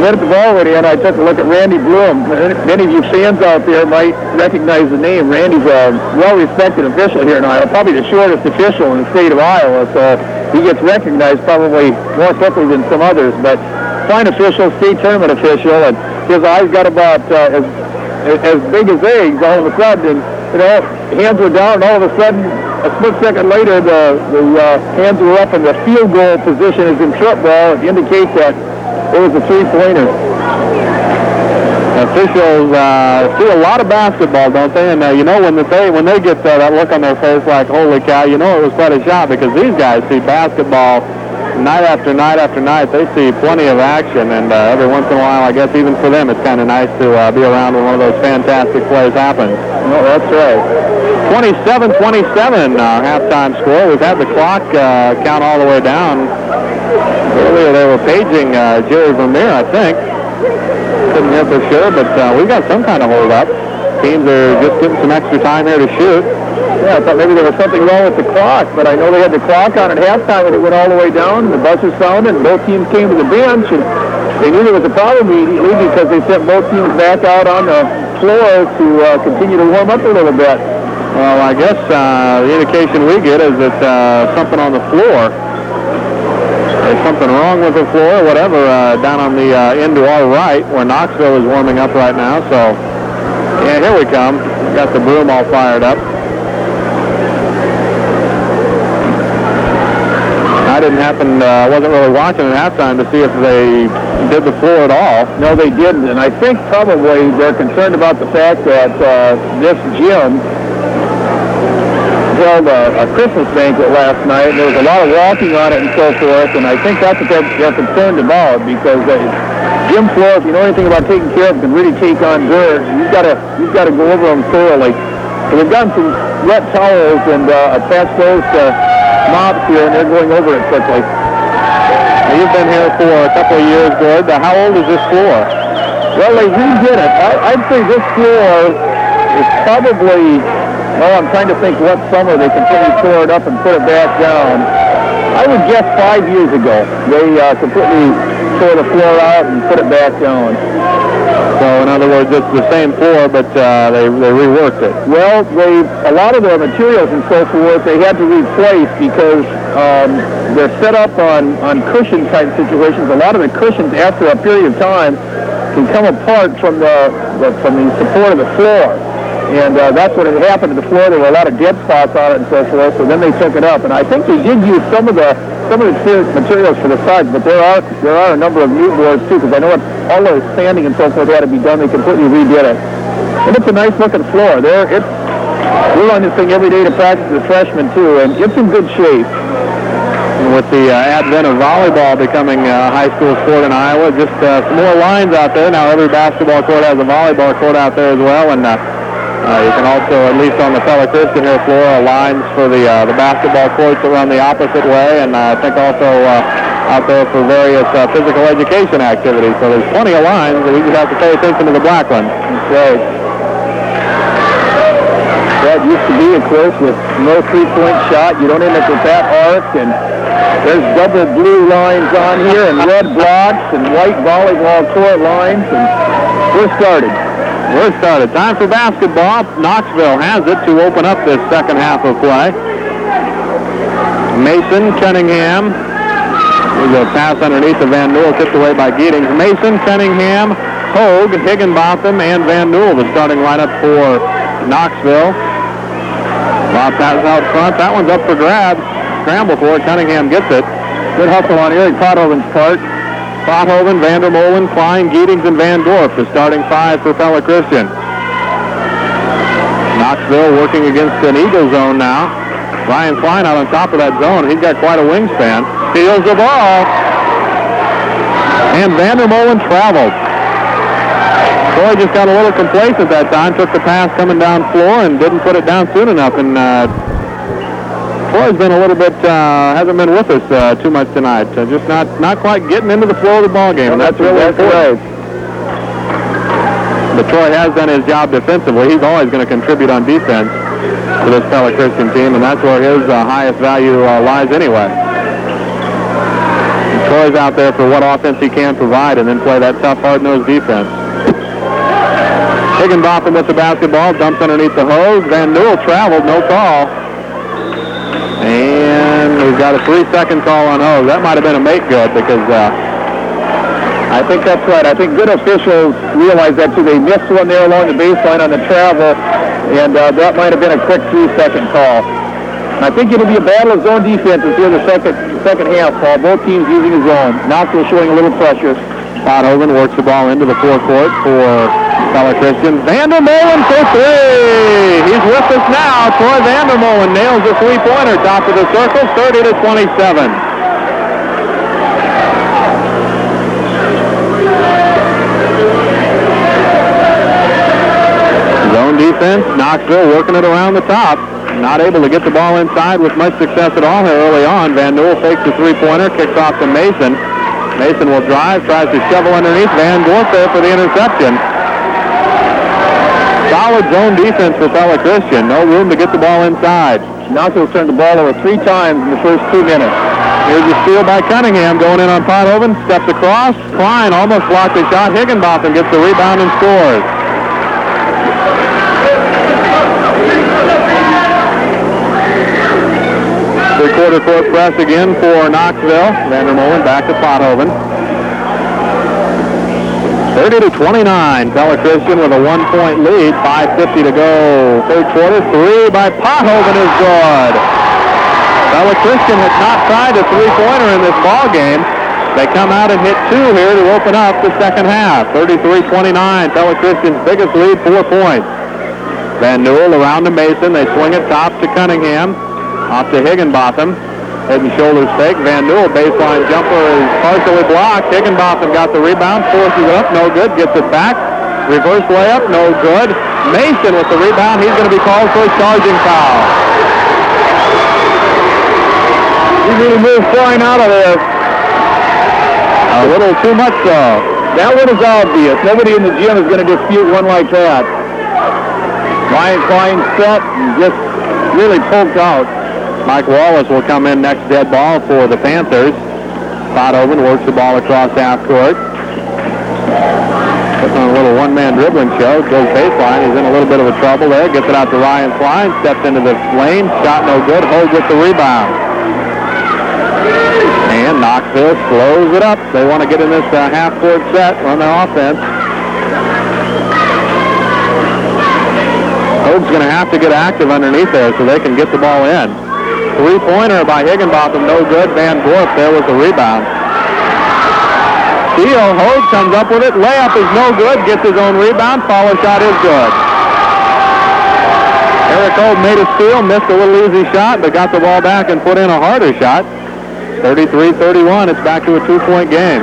When the ball went in, I took a look at Randy Bloom. Many of you fans out there might recognize the name. Randy's a well-respected official here in Iowa, probably the shortest official in the state of Iowa, so he gets recognized probably more quickly than some others. But fine official, state tournament official, and his eyes got about as big as eggs all of a sudden. Hands were down, and all of a sudden, a split second later, the hands were up, and the field goal position is in trip ball. It indicates that it was a three-pointer. Officials see a lot of basketball, don't they? And when they get that look on their face like, holy cow, it was quite a shot, because these guys see basketball night after night after night. They see plenty of action, and every once in a while, I guess even for them, it's kind of nice to be around when one of those fantastic plays happens. No, that's right. 27-27 halftime score. We've had the clock count all the way down. Earlier they were paging Jerry Vermeer, I think. Couldn't hear for sure, but we've got some kind of hold up. Teams are just getting some extra time here to shoot. Yeah, I thought maybe there was something wrong with the clock, but I know they had the clock on at halftime and it went all the way down, and the buzzer sounded, and both teams came to the bench, and They knew there was a problem immediately because they sent both teams back out on the floor to continue to warm up a little bit. Well, I guess the indication we get is that something on the floor. There's something wrong with the floor or whatever down on the end to our right where Knoxville is warming up right now. So, yeah, here we come. Got the broom all fired up. I wasn't really watching at halftime to see if they did the floor at all. No, they didn't, and I think probably they're concerned about the fact that this gym held a Christmas banquet last night. There was a lot of walking on it and so forth, and I think that's what they're concerned about, because gym floor, if you know anything about taking care of, can really take on dirt. You've got to go over them thoroughly. So they've gotten some wet towels and attached those to mops here, and they're going over it quickly. Now, you've been here for a couple of years, Gord. How old is this floor? Well, they redid it. I'd say this floor is probably, I'm trying to think what summer they completely tore it up and put it back down. I would guess 5 years ago. They completely tore the floor out and put it back down. So, in other words, it's the same floor, but they reworked it. Well, a lot of the materials and so forth, they had to replace because they're set up on cushion type situations. A lot of the cushions, after a period of time, can come apart from the support of the floor. And that's what had happened to the floor. There were a lot of dead spots on it and so forth, so then they took it up. And I think they did use some of the materials for the sides, but there are a number of new boards too, because I know all the sanding and so forth had to be done. They completely redid it. And it's a nice looking floor. We're on this thing every day to practice as freshmen too, and it's in good shape. And with the advent of volleyball becoming a high school sport in Iowa, just some more lines out there. Now every basketball court has a volleyball court out there as well, and you can also, at least on the Pella Christian here floor, lines for the basketball courts that run the opposite way, and I think also out there for various physical education activities. So there's plenty of lines, but we just have to pay attention to the black one. That's right. That used to be, of course, with no three-point shot. You don't end up with that arc, and there's double blue lines on here, and red blocks, and white volleyball court lines, and we're started. We're started. Time for basketball. Knoxville has it to open up this second half of play. Mason, Cunningham. There's a pass underneath of Van Newell, tipped away by Giddings. Mason, Cunningham, Hogue, Higginbotham, and Van Newell, the starting lineup for Knoxville. Lob pass out front. That one's up for grabs. Scramble for it. Cunningham gets it. Good hustle on Eric Pothoven's part. Pothoven, Vandermolen, Klein, Giddings, and Van Dorp, the starting five for Pella Christian. Knoxville working against an Eagle zone now. Ryan Klein out on top of that zone. He's got quite a wingspan. Steals the ball. And Vandermolen traveled. Troy just got a little complacent that time, took the pass coming down floor and didn't put it down soon enough. And Troy's been a little bit, hasn't been with us too much tonight. Just not quite getting into the flow of the ball game. And that's really important. But Troy has done his job defensively. He's always going to contribute on defense to this Pella Christian team, and that's where his highest value lies anyway. And Troy's out there for what offense he can provide and then play that tough, hard-nosed defense. Higginbotham with the basketball, dumps underneath the hose. Van Newell traveled, no call. And we've got a 3-second call on hose. That might have been a make good because I think that's right. I think good officials realize that too. They missed one there along the baseline on the travel, and that might have been a quick 3-second call. And I think it'll be a battle of zone defenses here in the second half, Paul. Both teams using a zone. Knoxville showing a little pressure. Pothoven works the ball into the forecourt for Pella Christian. Vandermolen for three. He's with us now. Troy Vandermolen nails the three-pointer, top of the circle, 30-27. Zone defense, Knoxville working it around the top. Not able to get the ball inside with much success at all here early on. Van Newell fakes the three-pointer, kicks off to Mason. Mason will drive, tries to shovel underneath. Van Dorp there for the interception. Solid zone defense for Pella Christian. No room to get the ball inside. Knoxville turned the ball over 3 times in the first 2 minutes. Here's a steal by Cunningham going in on Pothoven. Steps across. Klein almost blocked the shot. Higginbotham gets the rebound and scores. Three-quarter court press again for Knoxville. Vandermolen back to Pothoven. 30-29. Pella Christian with a 1-point lead. 5:50 to go. Third quarter. Three by Pothoven is good. Pella Christian has not tried a three-pointer in this ball game. They come out and hit two here to open up the second half. 33-29. Pella Christian's biggest lead, 4 points. Van Newell around to Mason. They swing it top to Cunningham. Off to Higginbotham. Head and shoulders fake. Van Newell baseline jumper is partially blocked. Higginbotham got the rebound, forces it up, no good, gets it back. Reverse layup, no good. Mason with the rebound. He's going to be called for a charging foul. He really moved flying out of there. A little too much so. That one is obvious. Nobody in the gym is going to dispute one like that. Ryan Klein set and just really poked out. Mike Wallace will come in next dead ball for the Panthers. Pothoven works the ball across half court. Puts on a little one-man dribbling show. Goes baseline. He's in a little bit of a trouble there. Gets it out to Ryan Klein. Steps into the lane. Shot no good. Hogue with the rebound. And Knoxville slows it up. They want to get in this half-court set on their offense. Hogue's going to have to get active underneath there so they can get the ball in. Three-pointer by Higginbotham, no good. Van Gorp there with the rebound. Steele, Hogue comes up with it. Layup is no good. Gets his own rebound. Follow shot is good. Eric Hogue made a steal, missed a little easy shot, but got the ball back and put in a harder shot. 33-31. It's back to a 2-point game.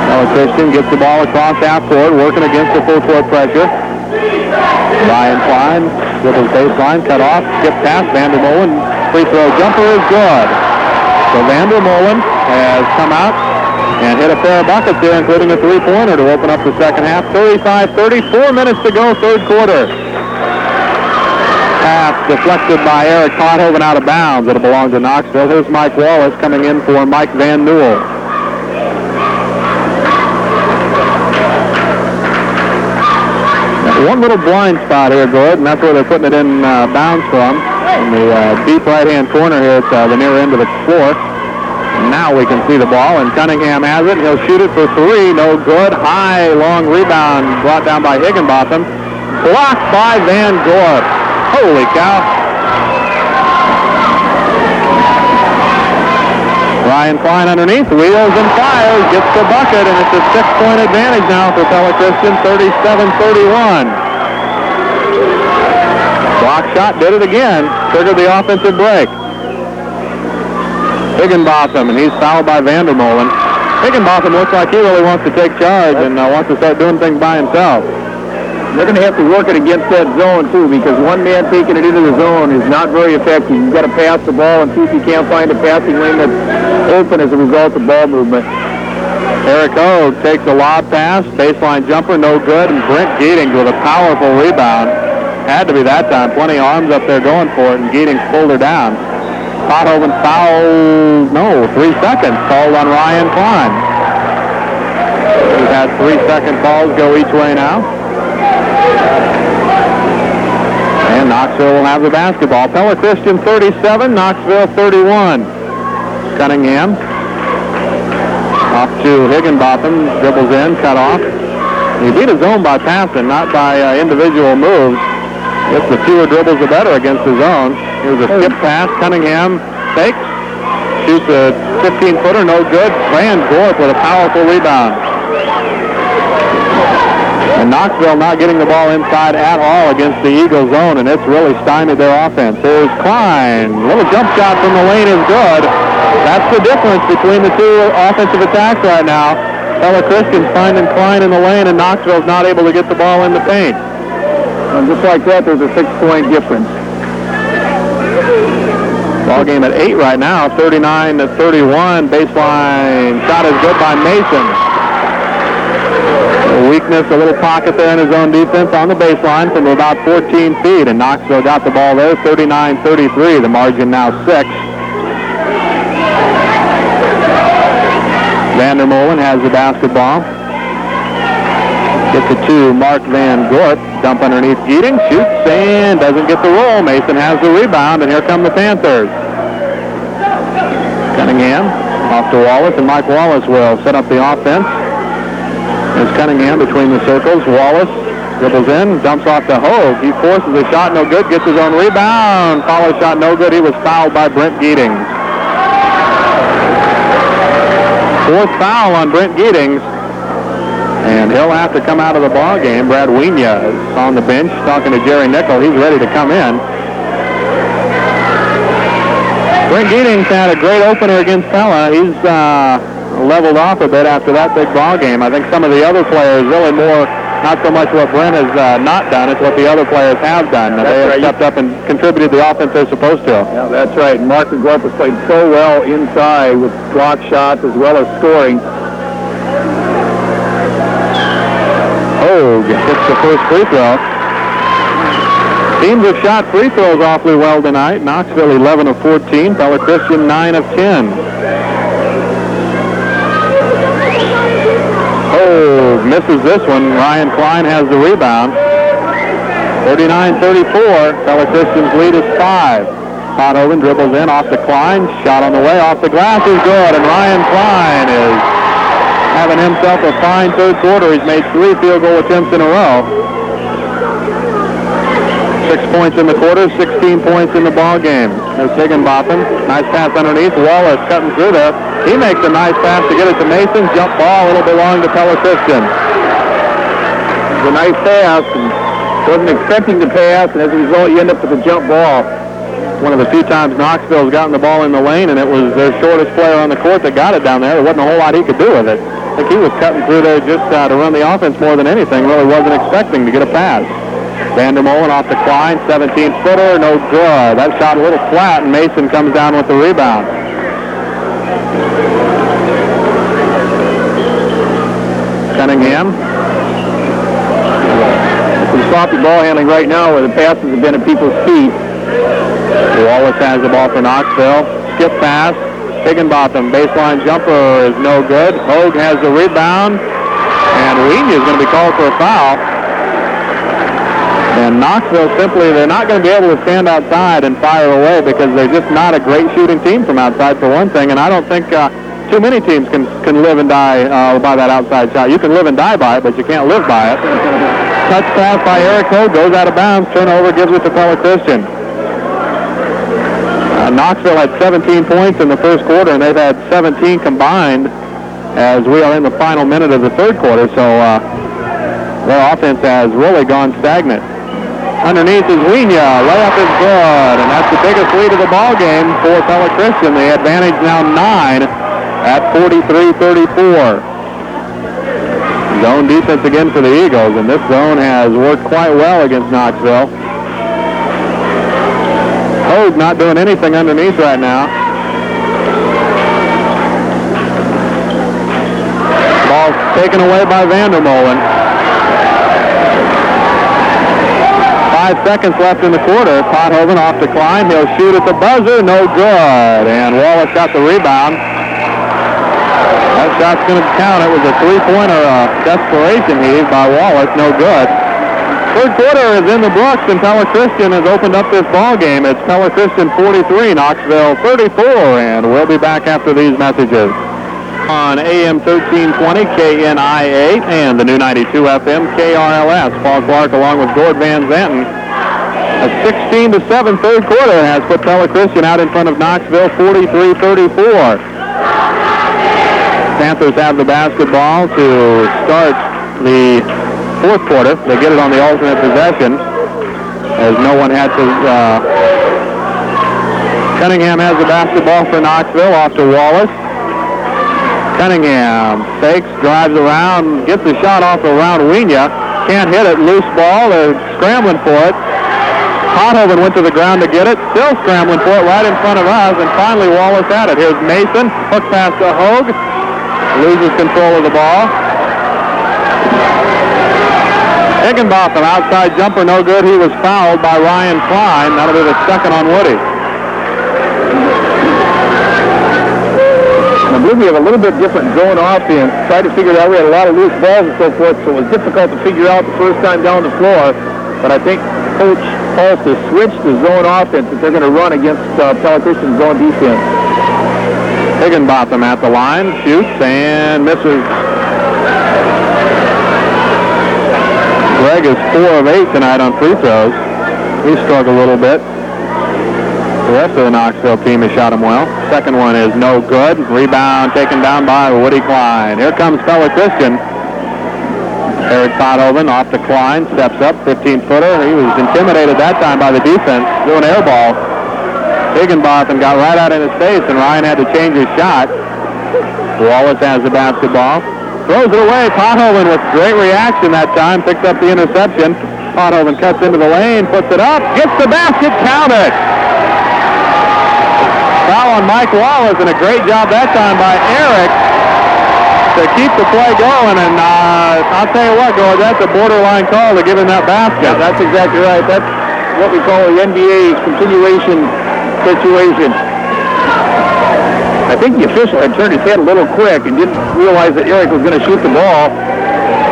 Pella Christian gets the ball across half court, working against the full court pressure. Ryan Klein with his baseline cut off, skip past Vandermolen. Free throw jumper is good. So Vandermolen has come out and hit a pair of buckets here, including a three-pointer to open up the second half. 35-34 minutes to go, third quarter. Pass deflected by Eric Pothoven out of bounds. It'll belong to Knoxville. Here's Mike Wallace coming in for Mike Van Newell. One little blind spot here, Gord, and that's where they're putting it in bounds from. In the deep right-hand corner here at the near end of the floor. And now we can see the ball, and Cunningham has it. He'll shoot it for three. No good. High, long rebound brought down by Higginbotham. Blocked by Van Gorp. Holy cow. Ryan Klein underneath, wheels and fires, gets the bucket, and it's a 6-point advantage now for Pella Christian, 37-31. Block shot did it again, triggered the offensive break. Higginbotham, and he's fouled by Vandermolen. Higginbotham looks like he really wants to take charge and wants to start doing things by himself. They're going to have to work it against that zone, too, because one man taking it into the zone is not very effective. You've got to pass the ball and see if you can't find a passing lane that's open as a result of ball movement. Eric Hogue takes a lob pass, baseline jumper, no good, and Brent Geetings with a powerful rebound. Had to be that time. Plenty of arms up there going for it, and Geetings pulled her down. Pothoven foul, 3 seconds called on Ryan Klein. We've had 3-second calls go each way now. And Knoxville will have the basketball. Pella Christian 37, Knoxville 31. Cunningham off to Higginbotham, dribbles in, cut off. He beat his zone by passing, not by individual moves. Just the fewer dribbles, the better against his own. Here's a skip pass. Cunningham fakes, shoots a 15-footer, no good. Van Gorp with a powerful rebound. And Knoxville not getting the ball inside at all against the Eagle zone, and it's really stymied their offense. Here's Klein. Little jump shot from the lane is good. That's the difference between the two offensive attacks right now. Pella Christian's finding Klein in the lane, and Knoxville's not able to get the ball in the paint. And just like that, there's a 6-point difference. Ball game at 8 right now, 39-31. Baseline shot is good by Mason. weakness, a little pocket there in his own defense on the baseline from about 14 feet, and Knoxville got the ball there, 39-33. The margin now 6. Vandermolen has the basketball. Gets it to Mark Van Gort. Dump underneath Geating. Shoots and doesn't get the roll. Mason has the rebound, and here come the Panthers. Cunningham off to Wallace, and Mike Wallace will set up the offense. There's Cunningham between the circles. Wallace dribbles in, dumps off to Hogue. He forces a shot, no good. Gets his own rebound. Follow shot, no good. He was fouled by Brent Geating. Fourth foul on Brent Geating, and he'll have to come out of the ball game. Brad Wienia is on the bench talking to Jerry Nickel. He's ready to come in. Brent Geating had a great opener against Pella. He's leveled off a bit after that big ball game. I think some of the other players really more, not so much what Brent has not done, it's what the other players have done. They have stepped up and contributed the offense they're supposed to. Yeah, that's right. Mark McGuire has played so well inside with block shots as well as scoring. Hogue gets the first free throw. Teams have shot free throws awfully well tonight. Knoxville 11 of 14. Pella Christian 9 of 10. Hogue misses this one. Ryan Klein has the rebound. 39-34. Pella Christian's lead is 5. Pothoven dribbles in off to Klein. Shot on the way off the glass is good, and Ryan Klein is having himself a fine third quarter. He's made 3 field goal attempts in a row. 6 points in the quarter, 16 points in the ball game. There's Higginbotham. Nice pass underneath. Wallace cutting through there. He makes a nice pass to get it to Mason. Jump ball. It'll belong to Pella Christian. It's a nice pass. And wasn't expecting to pass, and as a result, you end up with a jump ball. One of the few times Knoxville's gotten the ball in the lane, and it was their shortest player on the court that got it down there. There wasn't a whole lot he could do with it. I think he was cutting through there just to run the offense more than anything. Really wasn't expecting to get a pass. Vandermolen off the Klein, 17-footer, no good. That shot a little flat, and Mason comes down with the rebound. Cunningham. Some sloppy ball handling right now where the passes have been at people's feet. Wallace has the ball for Knoxville. Skip pass. Higginbotham, baseline jumper is no good. Hogue has the rebound, and Wienia is going to be called for a foul. And Knoxville simply, they're not going to be able to stand outside and fire away because they're just not a great shooting team from outside, for one thing. And I don't think too many teams can live and die by that outside shot. You can live and die by it, but you can't live by it. Touch pass by Eric Hogue, goes out of bounds. Turnover, gives it to Pella Christian. Knoxville had 17 points in the first quarter, and they've had 17 combined as we are in the final minute of the third quarter. So their offense has really gone stagnant. Underneath is Wienia. Layup is good, and that's the biggest lead of the ball game for Pella Christian. The advantage now 9 at 43-34. Zone defense again for the Eagles, and this zone has worked quite well against Knoxville. Hogue not doing anything underneath right now. Ball taken away by Vandermolen. 5 seconds left in the quarter. Pothoven off to Klein. He'll shoot at the buzzer. No good. And Wallace got the rebound. That shot's going to count. It was a three-pointer, desperation heave by Wallace. No good. Third quarter is in the books, and Pella Christian has opened up this ball game. It's Pella Christian 43, Knoxville 34, and we'll be back after these messages. On AM 1320 KNIA and the new 92 FM KRLS. Paul Clark along with Gord Van Zanten. A 16-7 third quarter has put Pella Christian out in front of Knoxville 43-34. Panthers have the basketball to start the fourth quarter. They get it on the alternate possession as no one had to... Cunningham has the basketball for Knoxville off to Wallace. Cunningham fakes, drives around, gets the shot off around Wienia. Can't hit it. Loose ball. They're scrambling for it. Pothoven went to the ground to get it. Still scrambling for it right in front of us. And finally Wallace had it. Here's Mason. Hook pass to Hogue. Loses control of the ball. Higginbotham, outside jumper, no good. He was fouled by Ryan Klein. That'll be the second on Woody. I believe we have a little bit different zone offense. Tried to figure it out. We had a lot of loose balls and so forth, so it was difficult to figure out the first time down the floor. But I think Coach Hulse has switched the zone offense that they're going to run against Pella Christian zone defense. Higginbotham at the line, shoots and misses. Greg is 4 of 8 tonight on free throws. He struggled a little bit. The rest of the Knoxville team has shot him well. Second one is no good. Rebound taken down by Woody Klein. Here comes Pella Christian. Eric Pothoven off to Klein, steps up, 15-footer. He was intimidated that time by the defense, doing air ball. Higginbotham got right out in his face, and Ryan had to change his shot. Wallace has the basketball. Throws it away. Pothoven with great reaction that time, picks up the interception. Pothoven cuts into the lane, puts it up, gets the basket, counted. Foul on Mike Wallace, and a great job that time by Eric to keep the play going. And I'll tell you what, Gord, that's a borderline call to give him that basket. Yeah, that's exactly right. That's what we call the NBA continuation situation. I think the official had turned his head a little quick and didn't realize that Eric was going to shoot the ball,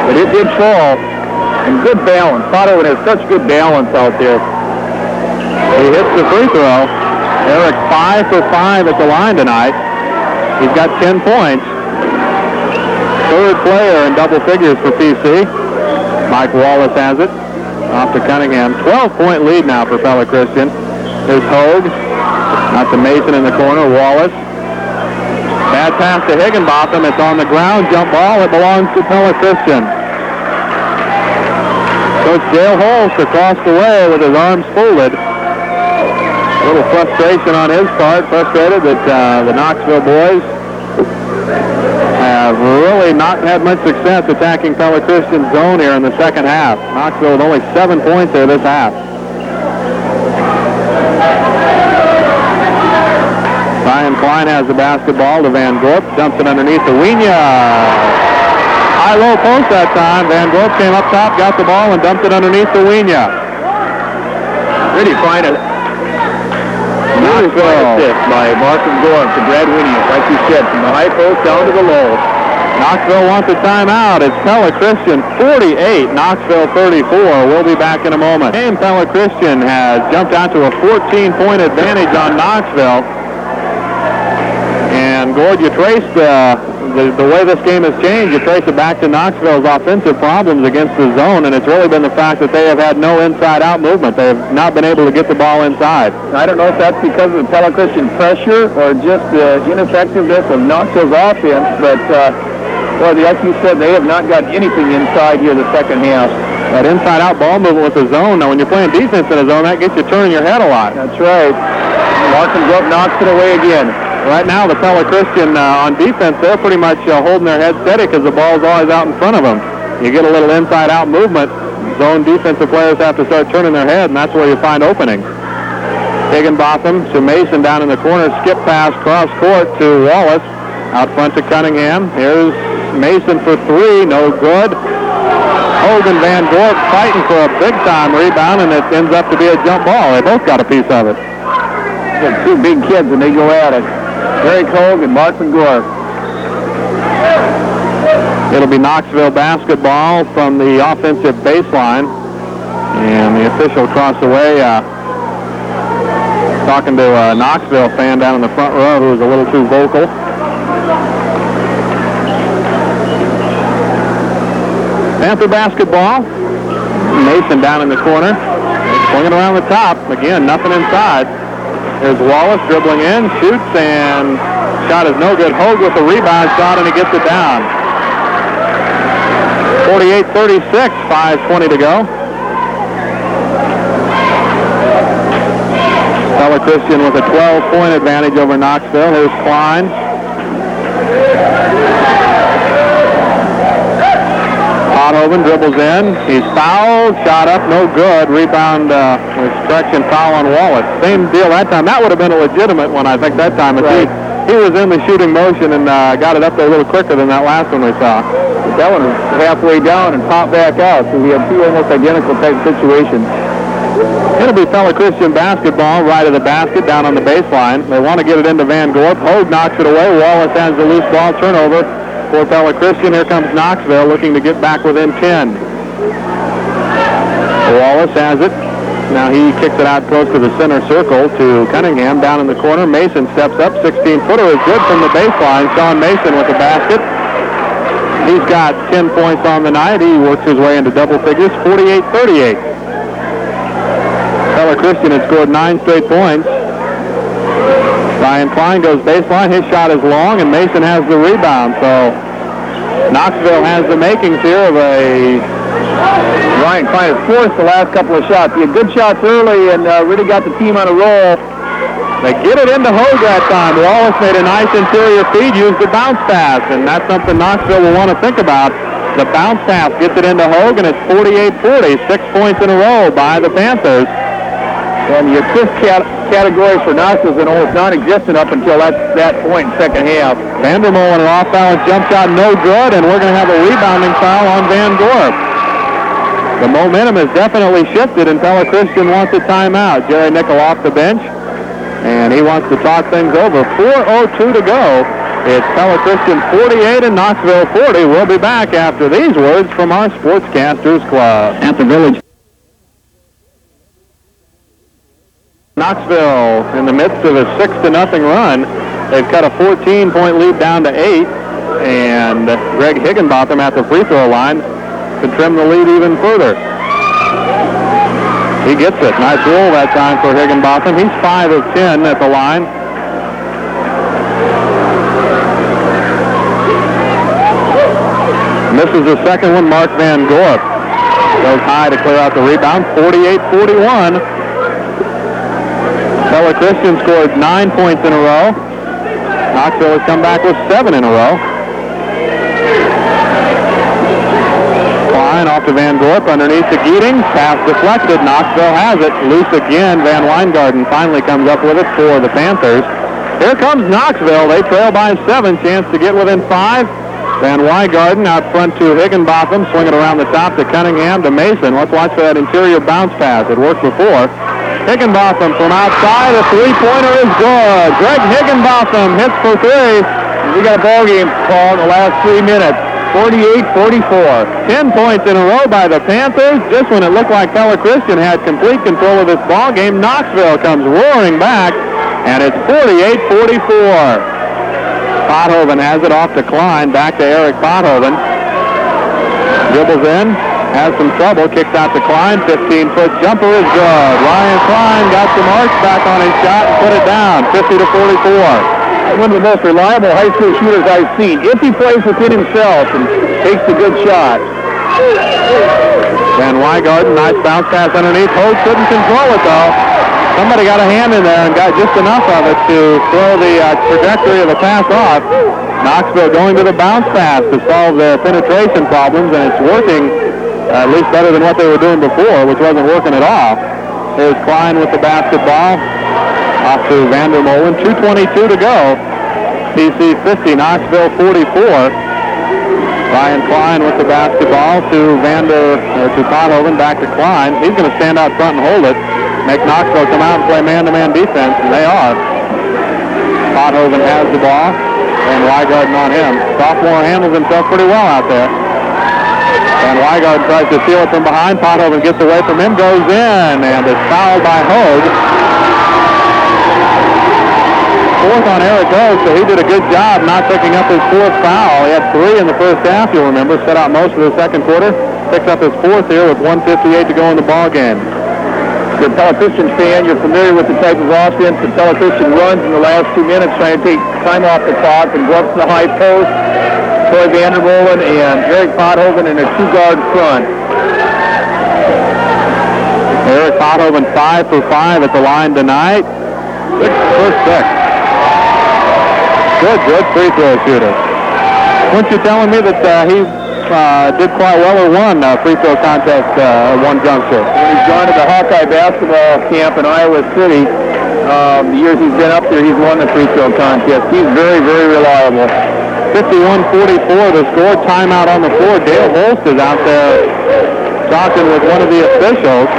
but it did fall. And good balance. Pothoven has such good balance out there. He hits the free throw. Eric 5 for 5 at the line tonight. He's got 10 points. Third player in double figures for PC. Mike Wallace has it. Off to Cunningham. 12-point lead now for Pella Christian. Here's Hogue. Out to Mason in the corner. Wallace. Bad pass to Higginbotham. It's on the ground. Jump ball. It belongs to Pella Christian. Coach Dale Holst across the way with his arms folded. A little frustration on his part. Frustrated that the Knoxville boys have really not had much success attacking Pella Christian's zone here in the second half. Knoxville with only 7 points there this half. Ryan Klein has the basketball to Van Gorp. Dumps it underneath to Wienia. High-low post that time. Van Gorp came up top, got the ball, and dumped it underneath to Wienia. Really fine assist by Martin Gorp to Brad Wienia, like you said, from the high post down to the low. Knoxville wants a timeout. It's Pella Christian 48, Knoxville 34. We'll be back in a moment. And Pella Christian has jumped out to a 14-point advantage on Knoxville. And Gord, you trace the way this game has changed, you trace it back to Knoxville's offensive problems against the zone, and it's really been the fact that they have had no inside-out movement. They have not been able to get the ball inside. I don't know if that's because of the Pella Christian pressure or just the ineffectiveness of Knoxville's offense, but well, like you said, they have not got anything inside here the second half. That inside-out ball movement with the zone. Now, when you're playing defense in a zone, that gets you turning your head a lot. That's right. Martin Gorp knocks it away again. Right now, the Pella Christian on defense, they're pretty much holding their head steady because the ball's always out in front of them. You get a little inside-out movement, zone defensive players have to start turning their head, and that's where you find openings. Higginbotham to Mason down in the corner, skip pass cross court to Wallace. Out front to Cunningham. Here's Mason for three, no good. Hogan Van Gorp fighting for a big-time rebound, and it ends up to be a jump ball. They both got a piece of it. They're two big kids, and they go at it. Eric Hogue and Martin Gorp. It'll be Knoxville basketball from the offensive baseline. And the official across the way talking to a Knoxville fan down in the front row who was a little too vocal. Panther basketball. Mason down in the corner. Swinging around the top. Again, nothing inside. There's Wallace dribbling in, shoots, and shot is no good. Hogue with the rebound shot, and he gets it down. 48-36, 5:20 to go. Pella Christian with a 12-point advantage over Knoxville. Here's Klein. Pothoven dribbles in. He's fouled. Shot up. No good. Rebound with stretch and foul on Wallace. Same deal that time. That would have been a legitimate one, I think, that time. Right. He he was in the shooting motion and got it up there a little quicker than that last one we saw. That one was halfway down and popped back out, so we had two almost identical type situations. It'll be Pella Christian basketball right of the basket down on the baseline. They want to get it into Van Gorp. Hogue knocks it away. Wallace has the loose ball. Turnover for Pella Christian. Here comes Knoxville looking to get back within 10. Wallace has it. Now he kicks it out close to the center circle to Cunningham down in the corner. Mason steps up. 16-footer is good from the baseline. Sean Mason with the basket. He's got 10 points on the night. He works his way into double figures. 48-38. Pella Christian had scored 9 straight points. Ryan Klein goes baseline. His shot is long, and Mason has the rebound. So Knoxville has the makings here of a... Ryan Klein has forced the last couple of shots. He had good shots early and really got the team on a roll. They get it into Hogue that time. Wallace made a nice interior feed, used the bounce pass, and that's something Knoxville will want to think about. The bounce pass gets it into Hogue, and it's 48-40, 6 points in a row by the Panthers. And the assist category for Knoxville is almost non-existent up until that point in second half. Vandermolen, an off-balance jump shot, no good, and we're going to have a rebounding foul on Van Gorp. The momentum has definitely shifted, and Pella Christian wants a timeout. Jerry Nickel off the bench, and he wants to talk things over. 4:02 to go. It's Pella Christian 48 and Knoxville 40. We'll be back after these words from our Sportscasters Club. At the Village. Knoxville in the midst of a 6-0 run. They've cut a 14-point lead down to 8, and Greg Higginbotham at the free throw line to trim the lead even further. He gets it. Nice roll that time for Higginbotham. He's 5 of 10 at the line. Misses the second one. Mark Van Gorp goes high to clear out the rebound. 48-41. Pella Christian scored 9 points in a row. Knoxville has come back with 7 in a row. Klein off to Van Gorp underneath to Geeting. Pass deflected. Knoxville has it. Loose again. Van Weingarten finally comes up with it for the Panthers. Here comes Knoxville. They trail by 7. Chance to get within 5. Van Weingarten out front to Higginbotham. Swinging around the top to Cunningham to Mason. Let's watch for that interior bounce pass. It worked before. Higginbotham from outside. A three-pointer is good. Greg Higginbotham hits for 3. We got a ball game call in the last 3 minutes. 48-44. 10 points in a row by the Panthers. Just when it looked like Pella Christian had complete control of this ball game, Knoxville comes roaring back, and it's 48-44. Pothoven has it off to Klein. Back to Eric Pothoven. Dribbles in. Has some trouble, kicks out to Klein, 15-foot jumper is good. Ryan Klein got some arch back on his shot and put it down, 50-44. One of the most reliable high school shooters I've seen. If he plays within himself and takes a good shot. Van Weingarten, nice bounce pass underneath. Hogue couldn't control it though. Somebody got a hand in there and got just enough of it to throw the trajectory of the pass off. Knoxville going to the bounce pass to solve their penetration problems, and it's working. At least better than what they were doing before, which wasn't working at all. Here's Klein with the basketball. Off to Vandermolen. 2:22 to go. PC 50, Knoxville 44. Ryan Klein with the basketball to Pothoven, back to Klein. He's going to stand out front and hold it. Make Knoxville come out and play man-to-man defense, and they are. Pothoven has the ball, and Weingarten on him. Sophomore handles himself pretty well out there. And Weingarten tries to steal it from behind. Pothoven gets away from him, goes in, and is fouled by Hogue. Fourth on Eric Hogue, so he did a good job not picking up his 4th foul. He had 3 in the first half, you'll remember. Set out most of the second quarter. Picks up his 4th here with 1:58 to go in the ball game. If you're a Pella Christian fan, you're familiar with the type of offense that Pella Christian runs in the last 2 minutes, trying to take time off the clock and go up to the high post. Troy Vandermolen and Eric Pothoven in a 2-guard front. Eric Pothoven 5 for 5 at the line tonight. 6 for 6. Good free throw shooter. Weren't you telling me that he did quite well or won free throw contest at one juncture? When he's gone to the Hawkeye basketball camp in Iowa City, the years he's been up there, he's won the free throw contest. He's very, very reliable. 51-44 the score. Timeout on the floor. Dale Holst is out there talking with one of the officials.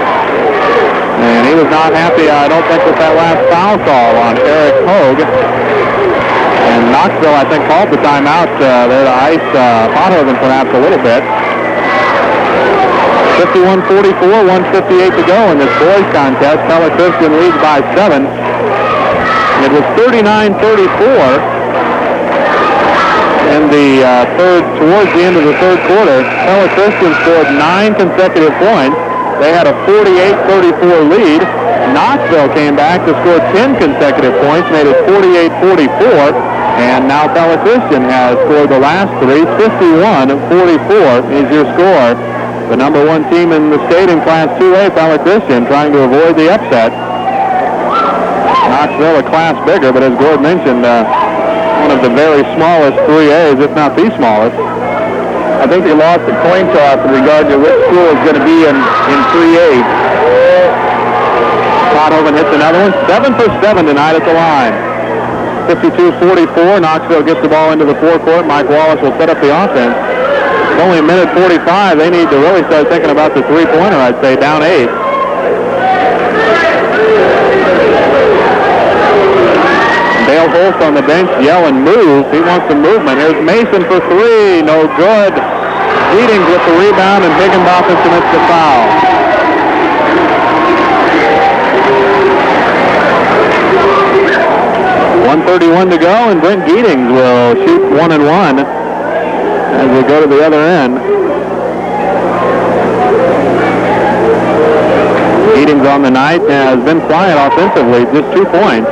And he was not happy, I don't think, with that last foul call on Eric Hogue. And Knoxville, I think, called the timeout there to ice Pothoven perhaps a little bit. 51-44, 1:58 to go in this boys contest. Pella Christian leads by 7. It was 39-34 in the towards the end of the third quarter. Pella Christian scored 9 consecutive points. They had a 48-34 lead. Knoxville came back to score 10 consecutive points, made it 48-44. And now Pella Christian has scored the last 3. 51-44 is your score. The number 1 team in the state in Class 2A, Pella Christian, trying to avoid the upset. Knoxville a class bigger, but as Gord mentioned, one of the very smallest 3As, if not the smallest. I think they lost the coin toss in regard to which school is going to be in 3A. Pothoven hits another one. 7 for 7 tonight at the line. 52-44. Knoxville gets the ball into the forecourt. Mike Wallace will set up the offense. It's only a minute 45. They need to really start thinking about the three-pointer, I'd say, down 8. Dale Holst on the bench yelling, move. He wants some movement. Here's Mason for 3. No good. Heatings with the rebound, and Higginbotham commits the foul. .131 to go, and Brent Geetings will shoot 1-1 as we go to the other end. Geetings on the night has been quiet offensively, just 2 points.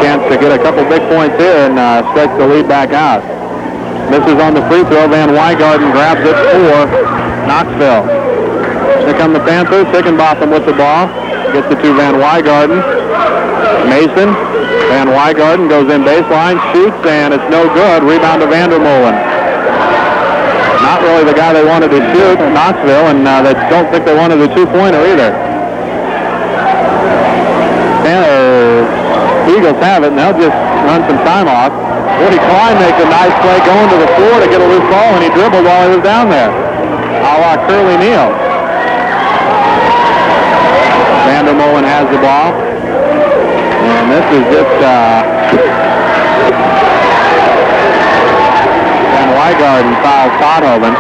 Chance to get a couple big points here and stretch the lead back out. Misses on the free throw. Van Wygarden grabs it for Knoxville. Here come the Panthers. Higginbotham with the ball. Gets it to Van Wygarden. Mason. Van Wygarden goes in baseline, shoots, and it's no good. Rebound to Vandermolen. Not really the guy they wanted to shoot, Knoxville, and they don't think they wanted the 2-pointer either. Eagles have it, and they'll just run some time off. Woody Klein makes a nice play going to the floor to get a loose ball, and he dribbled while he was down there. A la Curly Neal. Vandermolen has the ball. And this is just Van Wygarden fouls Pothoven.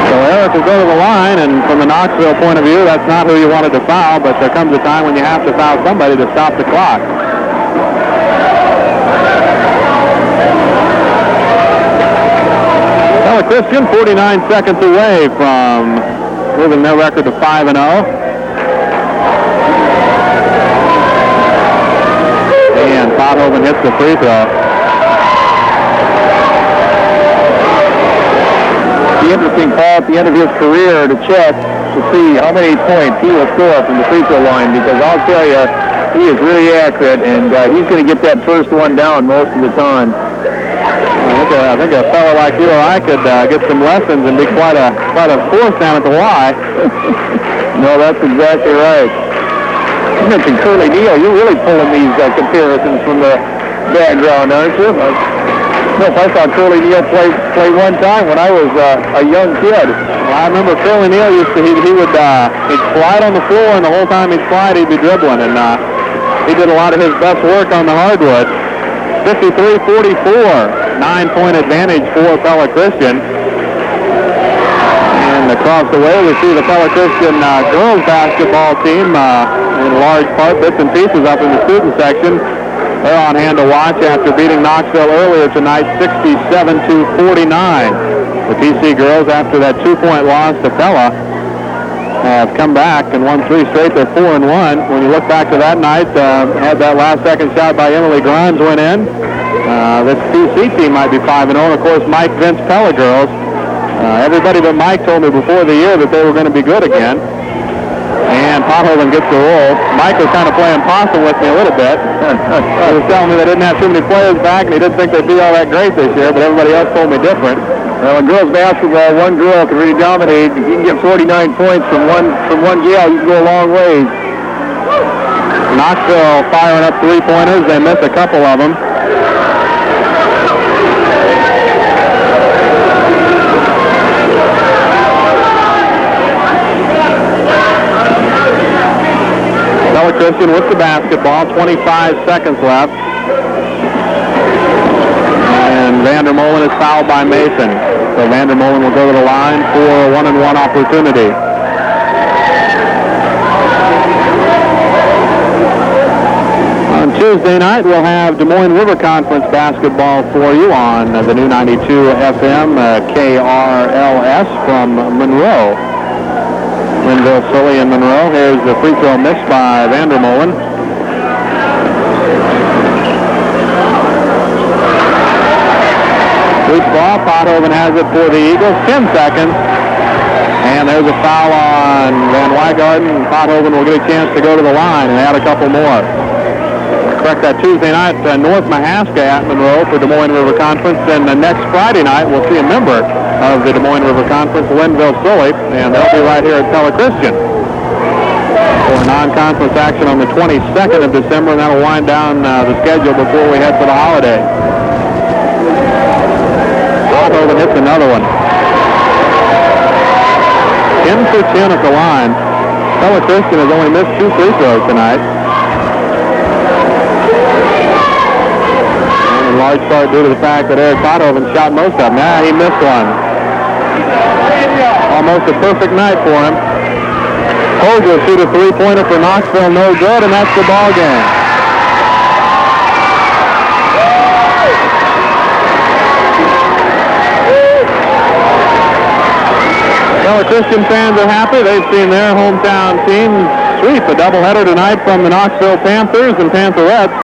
So Eric will go to the line, and from the Knoxville point of view, that's not who you wanted to foul, but there comes a time when you have to foul somebody to stop the clock. Pella Christian, 49 seconds away from moving their record to 5-0. And Pothoven hits the free throw. The interesting call at the end of his career to check to see how many points he will score from the free throw line, because I'll tell you, he is really accurate, and he's going to get that first one down most of the time. I think a fellow like you or I could get some lessons and be quite a force down at the Y. No, that's exactly right. You mentioned Curly Neal. You're really pulling these comparisons from the background, aren't you? No, I saw Curly Neal play one time when I was a young kid. Well, I remember Curly Neal used to, he'd slide on the floor, and the whole time he'd slide, he'd be dribbling, and he did a lot of his best work on the hardwood. 53-44, 9-point advantage for Pella Christian. And across the way, we see the Pella Christian girls basketball team, in large part, bits and pieces up in the student section. They're on hand to watch after beating Knoxville earlier tonight, 67-49. The PC girls, after that 2-point loss to Pella, have come back and won 3 straight. They're 4-1. When you look back to that night, had that last-second shot by Emily Grimes went in. This PC team might be 5-0. And, of course, Mike Vince Pella girls. Everybody but Mike told me before the year that they were going to be good again. And Pothoven gets the roll. Mike was kind of playing possum with me a little bit. He was telling me they didn't have too many players back, and he didn't think they'd be all that great this year, but everybody else told me different. Well, in girls basketball, one girl can really dominate. If you can get 49 points from one gal, you can go a long ways. Knoxville firing up three-pointers. They miss a couple of them. Pella Christian with the basketball. 25 seconds left. And Vandermolen is fouled by Mason. So Vandermolen will go to the line for a one-and-one opportunity. On Tuesday night, we'll have Des Moines River Conference basketball for you on the new 92 FM KRLS from Monroe. Linville, Sully, and Monroe. Here's the free throw missed by Vandermolen. Loose ball. Pothoven has it for the Eagles. 10 seconds. And there's a foul on Van Wygarden. Pothoven will get a chance to go to the line and add a couple more. Correct that Tuesday night, North Mahaska at Monroe for Des Moines River Conference. And next Friday night, we'll see a member of the Des Moines River Conference, Linville, Sully, and they'll be right here at Pella Christian for non-conference action on the 22nd of December, and that'll wind down the schedule before we head for the holiday. Pothoven hits another one. 10 for 10 at the line. Pella Christian has only missed 2 free throws tonight. And in large part due to the fact that Eric Pothoven shot most of them. He missed one. Almost a perfect night for him. Hoge will shoot a three-pointer for Knoxville, no good, and that's the ball game. Pella Christian fans are happy. They've seen their hometown team sweep a doubleheader tonight from the Knoxville Panthers and Pantherettes.